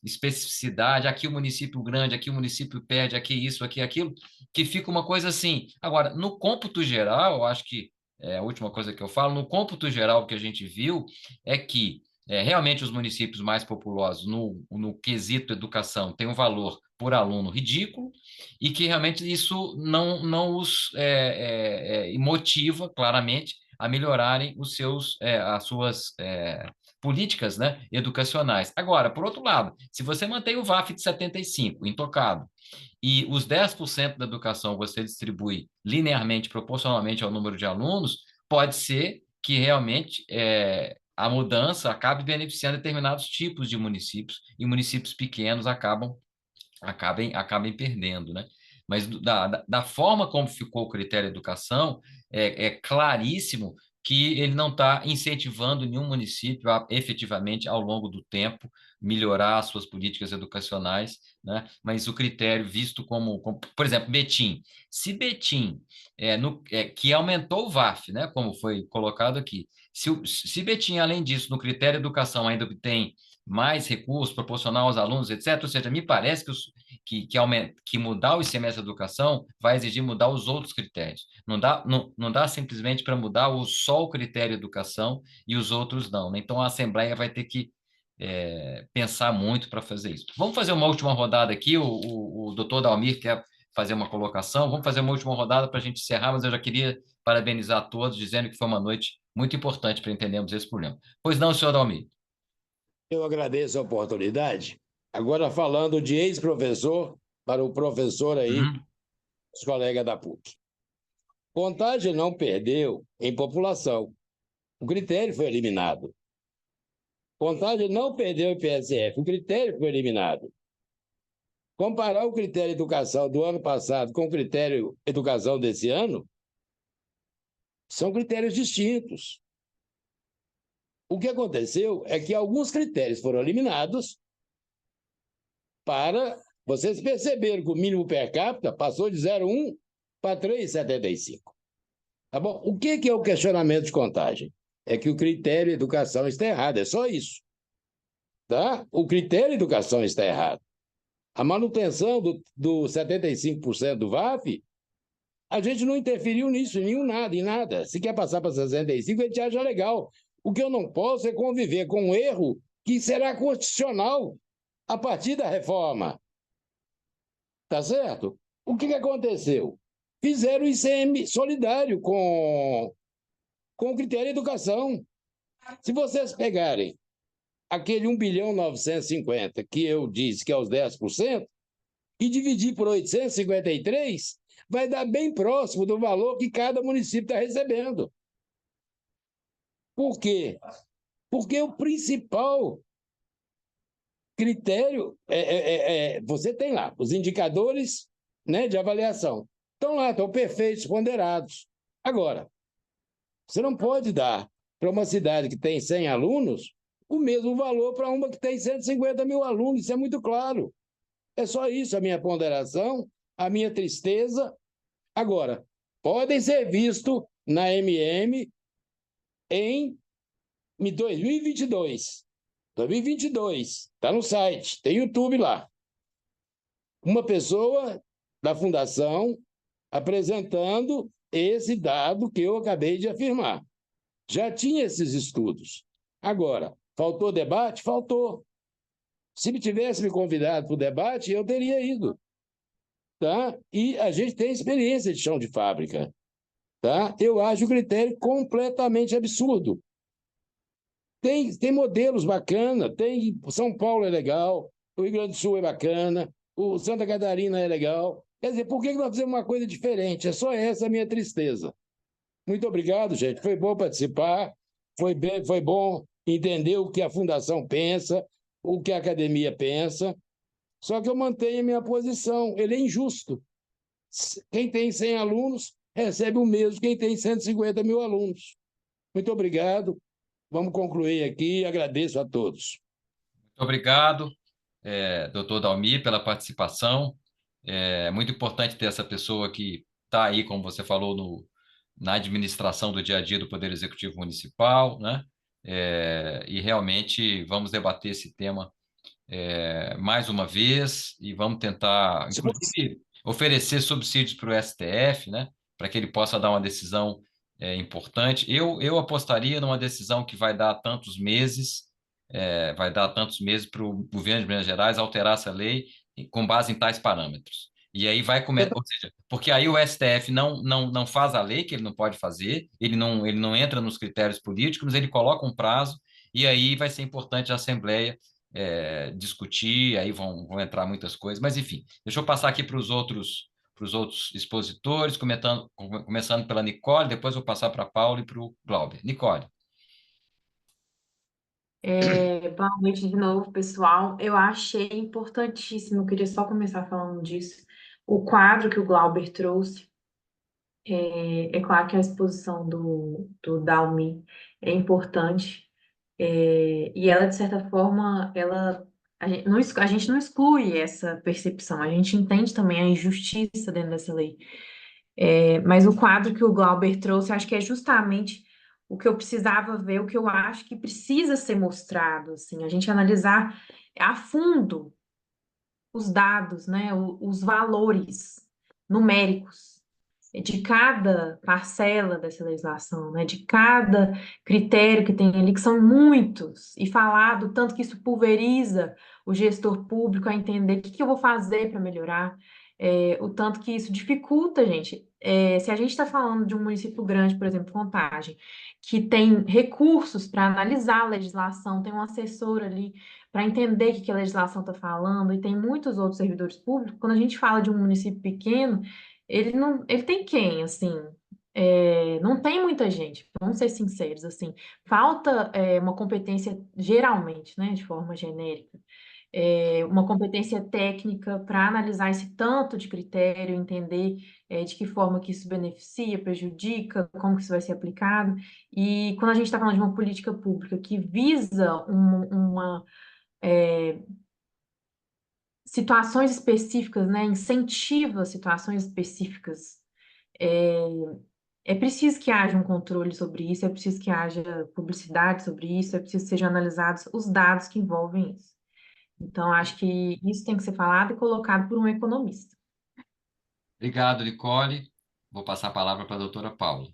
S1: especificidade, aqui o município grande, aqui o município pede, aqui isso, aqui aquilo, que fica uma coisa assim. Agora, no cômputo geral, eu acho que a última coisa que eu falo, no cômputo geral que a gente viu é que realmente os municípios mais populosos no quesito educação têm um valor por aluno ridículo e que realmente isso não os motiva claramente a melhorarem as suas políticas, né, educacionais. Agora, por outro lado, se você mantém o VAF de 75 intocado e os 10% da educação você distribui linearmente, proporcionalmente ao número de alunos, pode ser que realmente a mudança acabe beneficiando determinados tipos de municípios e municípios pequenos acabem perdendo, né? Mas da forma como ficou o critério de educação, é claríssimo que ele não está incentivando nenhum município a efetivamente, ao longo do tempo, melhorar as suas políticas educacionais, né? Mas o critério visto como por exemplo, Betim. Se Betim, que aumentou o VAF, né? Como foi colocado aqui, se Betim, além disso, no critério de educação ainda obtém mais recursos proporcional aos alunos, etc. Ou seja, me parece que mudar o ICMS da educação vai exigir mudar os outros critérios. Não dá simplesmente para mudar só o critério educação e os outros não, né? Então, a Assembleia vai ter que pensar muito para fazer isso. Vamos fazer uma última rodada aqui, o doutor Dalmir quer fazer uma colocação, vamos fazer uma última rodada para a gente encerrar, mas eu já queria parabenizar a todos, dizendo que foi uma noite muito importante para entendermos esse problema. Pois não, senhor Dalmir?
S4: Eu agradeço a oportunidade. Agora, falando de ex-professor para o professor aí, os colegas da PUC. Contagem não perdeu em população. O critério foi eliminado. Contagem não perdeu em PSF. O critério foi eliminado. Comparar o critério educação do ano passado com o critério educação desse ano são critérios distintos. O que aconteceu é que alguns critérios foram eliminados para... Vocês perceberam que o mínimo per capita passou de 0,1 para 3,75. Tá bom? O que é o questionamento de Contagem? É que o critério educação está errado, é só isso. Tá? O critério educação está errado. A manutenção do 75% do VAF, a gente não interferiu nisso, em nada. Se quer passar para 65%, a gente acha legal. O que eu não posso é conviver com um erro que será constitucional a partir da reforma. Tá certo? O que aconteceu? Fizeram o ICM solidário com o critério de educação. Se vocês pegarem aquele 1.950.000.000 que eu disse que é os 10%, e dividir por 853, vai dar bem próximo do valor que cada município está recebendo. Por quê? Porque o principal critério você tem lá os indicadores, né, de avaliação. Estão lá, estão perfeitos, ponderados. Agora, você não pode dar para uma cidade que tem 100 alunos o mesmo valor para uma que tem 150 mil alunos. Isso é muito claro. É só isso a minha ponderação, a minha tristeza. Agora, podem ser vistos na MM em 2022. 2022, está no site, tem YouTube lá. Uma pessoa da fundação apresentando esse dado que eu acabei de afirmar. Já tinha esses estudos. Agora, faltou debate? Faltou. Se me tivesse me convidado para o debate, eu teria ido. Tá? E a gente tem experiência de chão de fábrica. Tá? Eu acho o critério completamente absurdo. Tem modelos bacanas, tem São Paulo é legal, o Rio Grande do Sul é bacana, o Santa Catarina é legal. Quer dizer, por que nós fazemos uma coisa diferente? É só essa a minha tristeza. Muito obrigado, gente. Foi bom participar, foi bom entender o que a Fundação pensa, o que a academia pensa. Só que eu mantenho a minha posição. Ele é injusto. Quem tem 100 alunos recebe o mesmo quem tem 150 mil alunos. Muito obrigado. Vamos concluir aqui. Agradeço a todos.
S1: Muito obrigado, doutor Dalmi, pela participação. É muito importante ter essa pessoa que está aí, como você falou, na administração do dia a dia do Poder Executivo Municipal, né? E realmente vamos debater esse tema mais uma vez e vamos tentar, inclusive, oferecer subsídios para o STF, né? Para que ele possa dar uma decisão importante. Eu apostaria numa decisão que vai dar tantos meses, para o governo de Minas Gerais alterar essa lei com base em tais parâmetros. E aí vai começar, ou seja, porque aí o STF não faz a lei, que ele não pode fazer, ele não entra nos critérios políticos, mas ele coloca um prazo, e aí vai ser importante a Assembleia discutir, aí vão entrar muitas coisas, mas enfim, deixa eu passar aqui para os outros expositores, começando pela Nicole, depois vou passar para a Paula e para o Glauber. Nicole.
S2: Boa noite de novo, pessoal. Eu achei importantíssimo, eu queria só começar falando disso, o quadro que o Glauber trouxe. É claro que a exposição do Dalmi é importante, e ela, de certa forma, a gente não exclui essa percepção, a gente entende também a injustiça dentro dessa lei. Mas o quadro que o Glauber trouxe, acho que é justamente o que eu precisava ver, o que eu acho que precisa ser mostrado, assim, a gente analisar a fundo os dados, né, os valores numéricos de cada parcela dessa legislação, né, de cada critério que tem ali, que são muitos, e falar do tanto que isso pulveriza o gestor público a entender o que eu vou fazer para melhorar, o tanto que isso dificulta, gente. Se a gente está falando de um município grande, por exemplo, Contagem, que tem recursos para analisar a legislação, tem um assessor ali para entender o que a legislação está falando, e tem muitos outros servidores públicos, quando a gente fala de um município pequeno, ele tem quem, assim, não tem muita gente, vamos ser sinceros, assim, falta uma competência, geralmente, né, de forma genérica, uma competência técnica para analisar esse tanto de critério, entender de que forma que isso beneficia, prejudica, como que isso vai ser aplicado, e quando a gente está falando de uma política pública que visa uma situações específicas, né, incentiva situações específicas, é, é preciso que haja um controle sobre isso, é preciso que haja publicidade sobre isso, é preciso que sejam analisados os dados que envolvem isso. Então, acho que isso tem que ser falado e colocado por um economista.
S1: Obrigado, Nicole. Vou passar a palavra para a doutora Paula.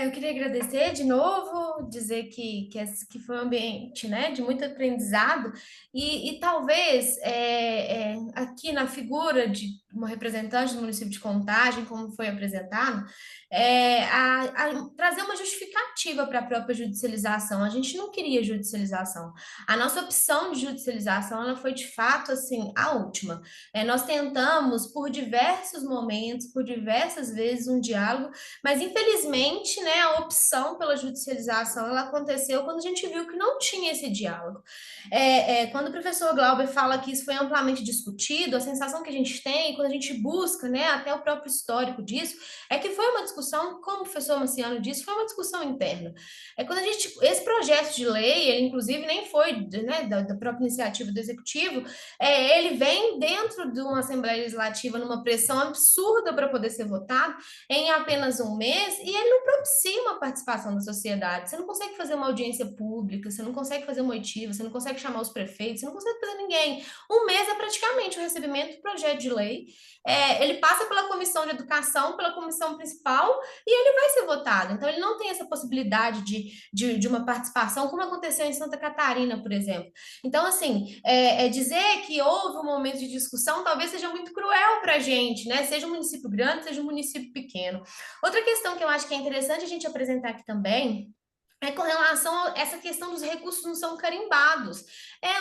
S3: Eu queria agradecer de novo, dizer que foi um ambiente, né, de muito aprendizado e talvez aqui na figura de uma representante do município de Contagem, como foi apresentado, trazer uma justificativa para a própria judicialização. A gente não queria judicialização. A nossa opção de judicialização ela foi de fato assim a última. Nós tentamos por diversos momentos, por diversas vezes um diálogo, mas, infelizmente, né, a opção pela judicialização ela aconteceu quando a gente viu que não tinha esse diálogo. Quando o professor Glauber fala que isso foi amplamente discutido, a sensação que a gente tem, quando a gente busca, né, até o próprio histórico disso, é que foi uma discussão, como o professor Marciano disse, foi uma discussão interna. Esse projeto de lei, ele inclusive nem foi, né, da própria iniciativa do Executivo, ele vem dentro de uma Assembleia Legislativa numa pressão absurda para poder ser votado, em apenas um mês e ele não propicia uma participação da sociedade. Você não consegue fazer uma audiência pública, você não consegue fazer uma oitiva, você não consegue chamar os prefeitos, você não consegue fazer ninguém. Um mês é praticamente o recebimento do projeto de lei. Ele passa pela comissão de educação, pela comissão principal e ele vai ser votado. Então, ele não tem essa possibilidade de uma participação, como aconteceu em Santa Catarina, por exemplo. Então, assim, dizer que houve um momento de discussão talvez seja muito cruel para a gente, né? Seja um município grande, seja um município pequeno. Outra questão que eu acho que é interessante a gente apresentar aqui também é com relação a essa questão dos recursos não são carimbados.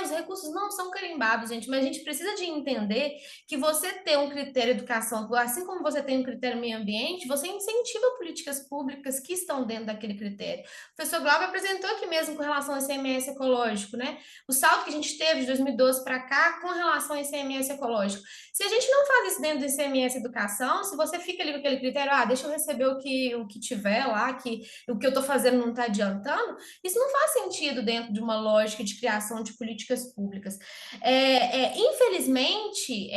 S3: Os recursos não são carimbados, gente, mas a gente precisa de entender que você ter um critério educação, assim como você tem um critério meio ambiente, você incentiva políticas públicas que estão dentro daquele critério. O professor Glauber apresentou aqui mesmo com relação ao ICMS ecológico, né? O salto que a gente teve de 2012 para cá com relação ao ICMS ecológico. Se a gente não faz isso dentro do ICMS educação, se você fica ali com aquele critério, deixa eu receber o que tiver lá, que o que eu estou fazendo não está adiantando, isso não faz sentido dentro de uma lógica de criação de políticas públicas. Infelizmente,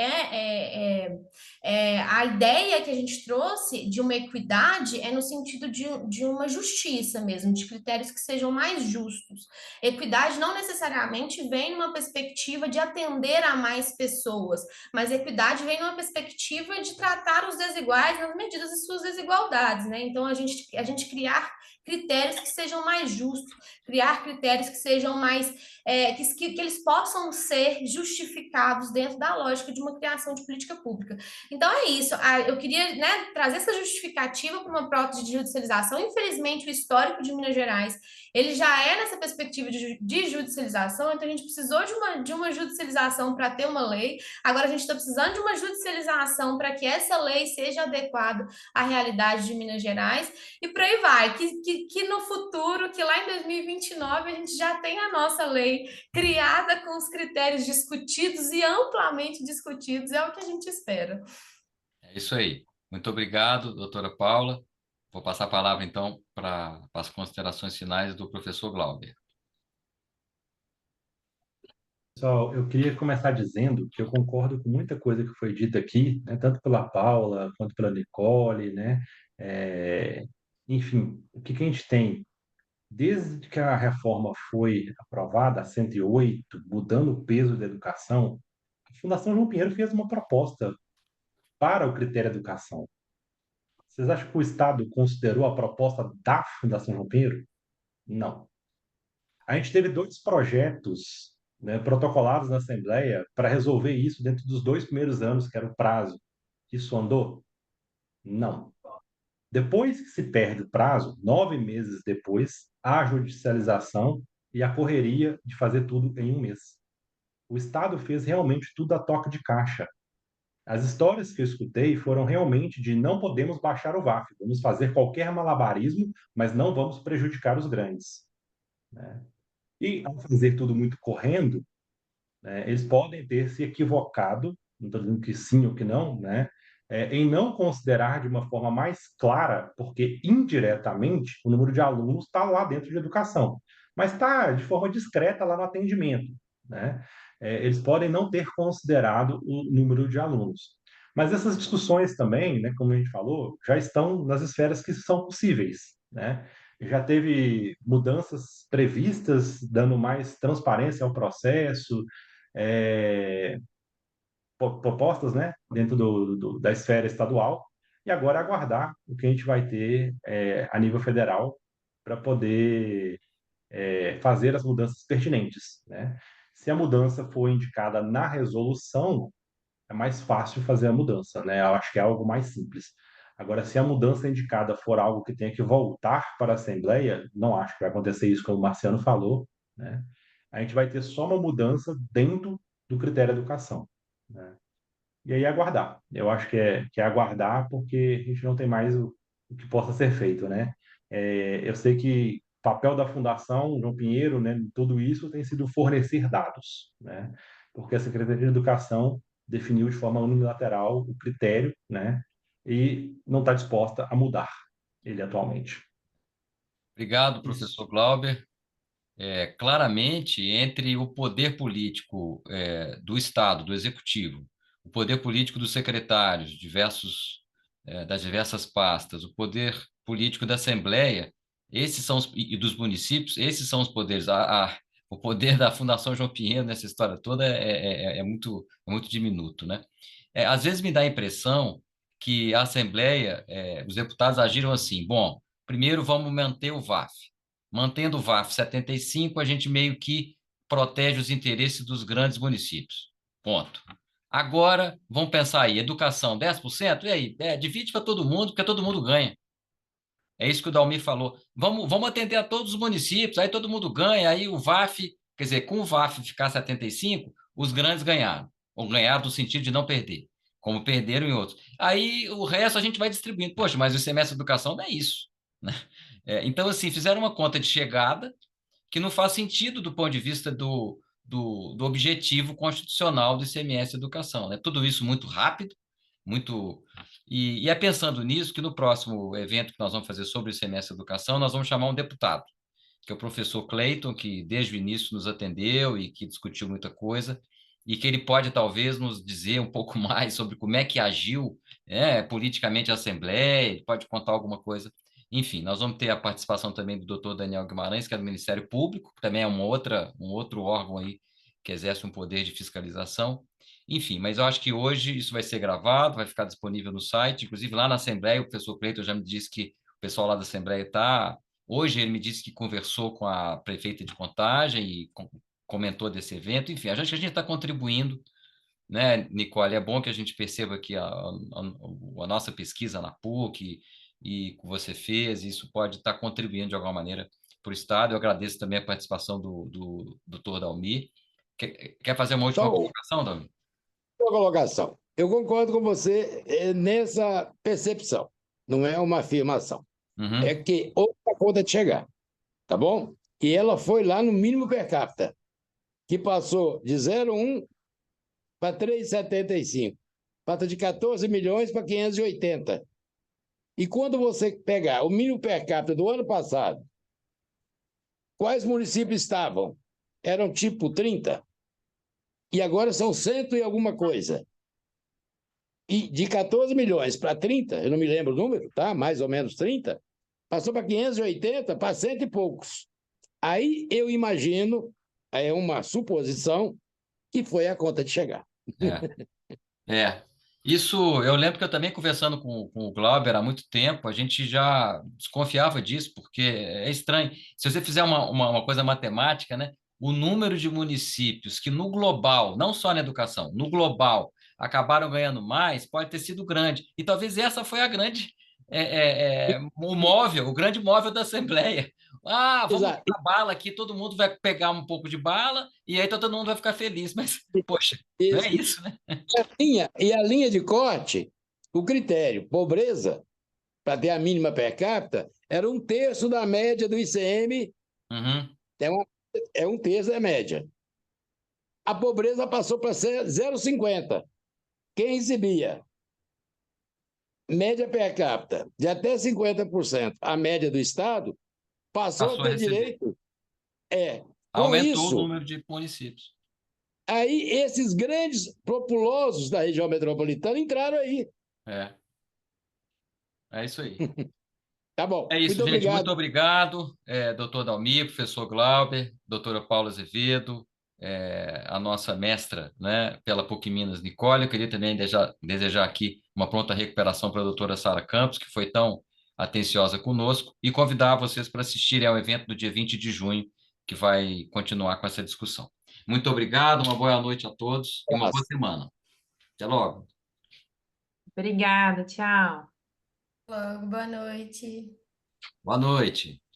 S3: a ideia que a gente trouxe de uma equidade é no sentido de uma justiça mesmo, de critérios que sejam mais justos. Equidade não necessariamente vem numa perspectiva de atender a mais pessoas, mas equidade vem numa perspectiva de tratar os desiguais nas medidas de suas desigualdades, né? Então, a gente criar critérios que sejam mais justos, criar critérios que sejam mais que eles possam ser justificados dentro da lógica de uma criação de política pública. Então é isso. Eu queria, né, trazer essa justificativa para uma prótese de judicialização. Infelizmente, o histórico de Minas Gerais ele já é nessa perspectiva de judicialização, então a gente precisou de uma judicialização para ter uma lei. Agora a gente está precisando de uma judicialização para que essa lei seja adequada à realidade de Minas Gerais e por aí vai. Que no futuro, que lá em 2029 a gente já tem a nossa lei criada com os critérios discutidos e amplamente discutidos, é o que a gente espera.
S1: É isso aí. Muito obrigado, doutora Paula. Vou passar a palavra, então, para as considerações finais do professor Glauber.
S5: Pessoal, eu queria começar dizendo que eu concordo com muita coisa que foi dita aqui, né, tanto pela Paula quanto pela Nicole, né? Enfim, o que a gente tem, desde que a reforma foi aprovada, a 108, mudando o peso da educação, a Fundação João Pinheiro fez uma proposta para o critério educação. Vocês acham que o Estado considerou a proposta da Fundação João Pinheiro? Não. A gente teve dois projetos, né, protocolados na Assembleia para resolver isso dentro dos 2 primeiros anos, que era o prazo. Isso andou? Não. Depois que se perde o prazo, 9 meses depois, há a judicialização e a correria de fazer tudo em um mês. O Estado fez realmente tudo a toque de caixa. As histórias que eu escutei foram realmente de não podemos baixar o VAF, vamos fazer qualquer malabarismo, mas não vamos prejudicar os grandes, né? E ao fazer tudo muito correndo, né, eles podem ter se equivocado, não estou dizendo que sim ou que não, né, em não considerar de uma forma mais clara, porque indiretamente o número de alunos está lá dentro de educação, mas está de forma discreta lá no atendimento, né? Eles podem não ter considerado o número de alunos. Mas essas discussões também, né, como a gente falou, já estão nas esferas que são possíveis, né? Já teve mudanças previstas, dando mais transparência ao processo, é, propostas, né, dentro da esfera estadual, E agora aguardar o que a gente vai ter a nível federal para poder fazer as mudanças pertinentes, né? Se a mudança for indicada na resolução, é mais fácil fazer a mudança, né? Eu acho que é algo mais simples. Agora, se a mudança indicada for algo que tenha que voltar para a Assembleia, não acho que vai acontecer isso, como o Marciano falou, né? A gente vai ter só uma mudança dentro do critério educação, né? E aí aguardar. Eu acho que é aguardar porque a gente não tem mais o que possa ser feito, né? Eu sei que o papel da Fundação João Pinheiro, né, em tudo isso tem sido fornecer dados, né? Porque a Secretaria de Educação definiu de forma unilateral o critério, né? E não está disposta a mudar ele atualmente.
S1: Obrigado,
S5: Isso.
S1: professor Glauber. Claramente, entre o poder político do Estado, do Executivo, o poder político dos secretários, das diversas pastas, o poder político da Assembleia, esses são e dos municípios, esses são os poderes. O poder da Fundação João Pinheiro nessa história toda é muito diminuto, né? Às vezes me dá a impressão que a Assembleia, os deputados agiram assim: bom, primeiro vamos manter o VAF. Mantendo o VAF 75, a gente meio que protege os interesses dos grandes municípios. Ponto. Agora, vamos pensar aí, educação 10%? E aí? Divide para todo mundo, porque todo mundo ganha. É isso que o Dalmir falou. Vamos atender a todos os municípios, aí todo mundo ganha, aí o VAF, quer dizer, com o VAF ficar 75, os grandes ganharam. Ou ganharam no sentido de não perder, como perderam em outros. Aí o resto a gente vai distribuindo. Poxa, mas o semestre de educação não é isso, né? Então, assim, fizeram uma conta de chegada que não faz sentido do ponto de vista do objetivo constitucional do ICMS Educação, né? Tudo isso muito rápido, muito. E é pensando nisso que no próximo evento que nós vamos fazer sobre o ICMS Educação, nós vamos chamar um deputado, que é o professor Cleiton, que desde o início nos atendeu e que discutiu muita coisa, e que ele pode talvez nos dizer um pouco mais sobre como é que agiu politicamente a Assembleia, ele pode contar alguma coisa. Enfim, nós vamos ter a participação também do doutor Daniel Guimarães, que é do Ministério Público, que também é um outro órgão aí que exerce um poder de fiscalização. Enfim, mas eu acho que hoje isso vai ser gravado, vai ficar disponível no site, inclusive lá na Assembleia, o professor Cleiton já me disse que o pessoal lá da Assembleia está. Hoje ele me disse que conversou com a prefeita de Contagem e comentou desse evento. Enfim, a gente está contribuindo, né, Nicole? É bom que a gente perceba que a nossa pesquisa na PUC e que você fez, isso pode estar contribuindo de alguma maneira para o Estado. Eu agradeço também a participação do doutor Dalmir. Quer fazer uma última
S4: Então,
S1: colocação, Dalmir?
S4: sua colocação. Eu concordo com você nessa percepção. Não é uma afirmação. É
S1: Uhum.
S4: que outra conta de chegar, tá bom? E ela foi lá no mínimo per capita, que passou de 0,1 para 3,75. Passa de 14 milhões para 580. E quando você pegar o mínimo per capita do ano passado, quais municípios estavam? Eram tipo 30. E agora são 100 e alguma coisa. E de 14 milhões para 30, eu não me lembro o número, tá? Mais ou menos 30, passou para 580, para 100 e poucos. Aí eu imagino, é uma suposição, que foi a conta de chegar.
S1: É. Isso, eu lembro que eu também conversando com o Glauber há muito tempo, a gente já desconfiava disso, porque é estranho. Se você fizer uma coisa matemática, né? O número de municípios que no global, não só na educação, no global, acabaram ganhando mais, pode ter sido grande. E talvez essa foi a grande, o grande móvel da Assembleia. Ah, vamos
S4: Exato.
S1: dar bala aqui, todo mundo vai pegar um pouco de bala e aí todo mundo vai ficar feliz. Mas, poxa, não é isso, né?
S4: E a linha de corte, o critério pobreza, para ter a mínima per capita, era 1/3 da média do ICM,
S1: Uhum.
S4: é 1/3 da média. A pobreza passou para ser 0,50. Quem recebia média per capita de até 50%, a média do Estado, passou a
S1: Passou a
S4: ter
S1: receber.
S4: direito. Com
S1: Aumentou o
S4: isso,
S1: número de municípios.
S4: aí esses grandes populosos da região metropolitana entraram aí.
S1: É, é isso aí.
S4: Tá bom.
S1: É isso,
S4: Muito
S1: gente. Muito
S4: obrigado.
S1: obrigado, doutor Dalmir, professor Glauber, doutora Paula Azevedo. a nossa mestra, né, pela PUC Minas, Nicole. Eu queria também desejar aqui uma pronta recuperação para a doutora Sara Campos, que foi tão atenciosa conosco, e convidar vocês para assistirem ao evento do dia 20 de junho, que vai continuar com essa discussão. Muito obrigado, uma boa noite a todos e uma boa semana. Até logo.
S2: Obrigada, tchau.
S3: Logo, boa noite.
S1: Boa noite.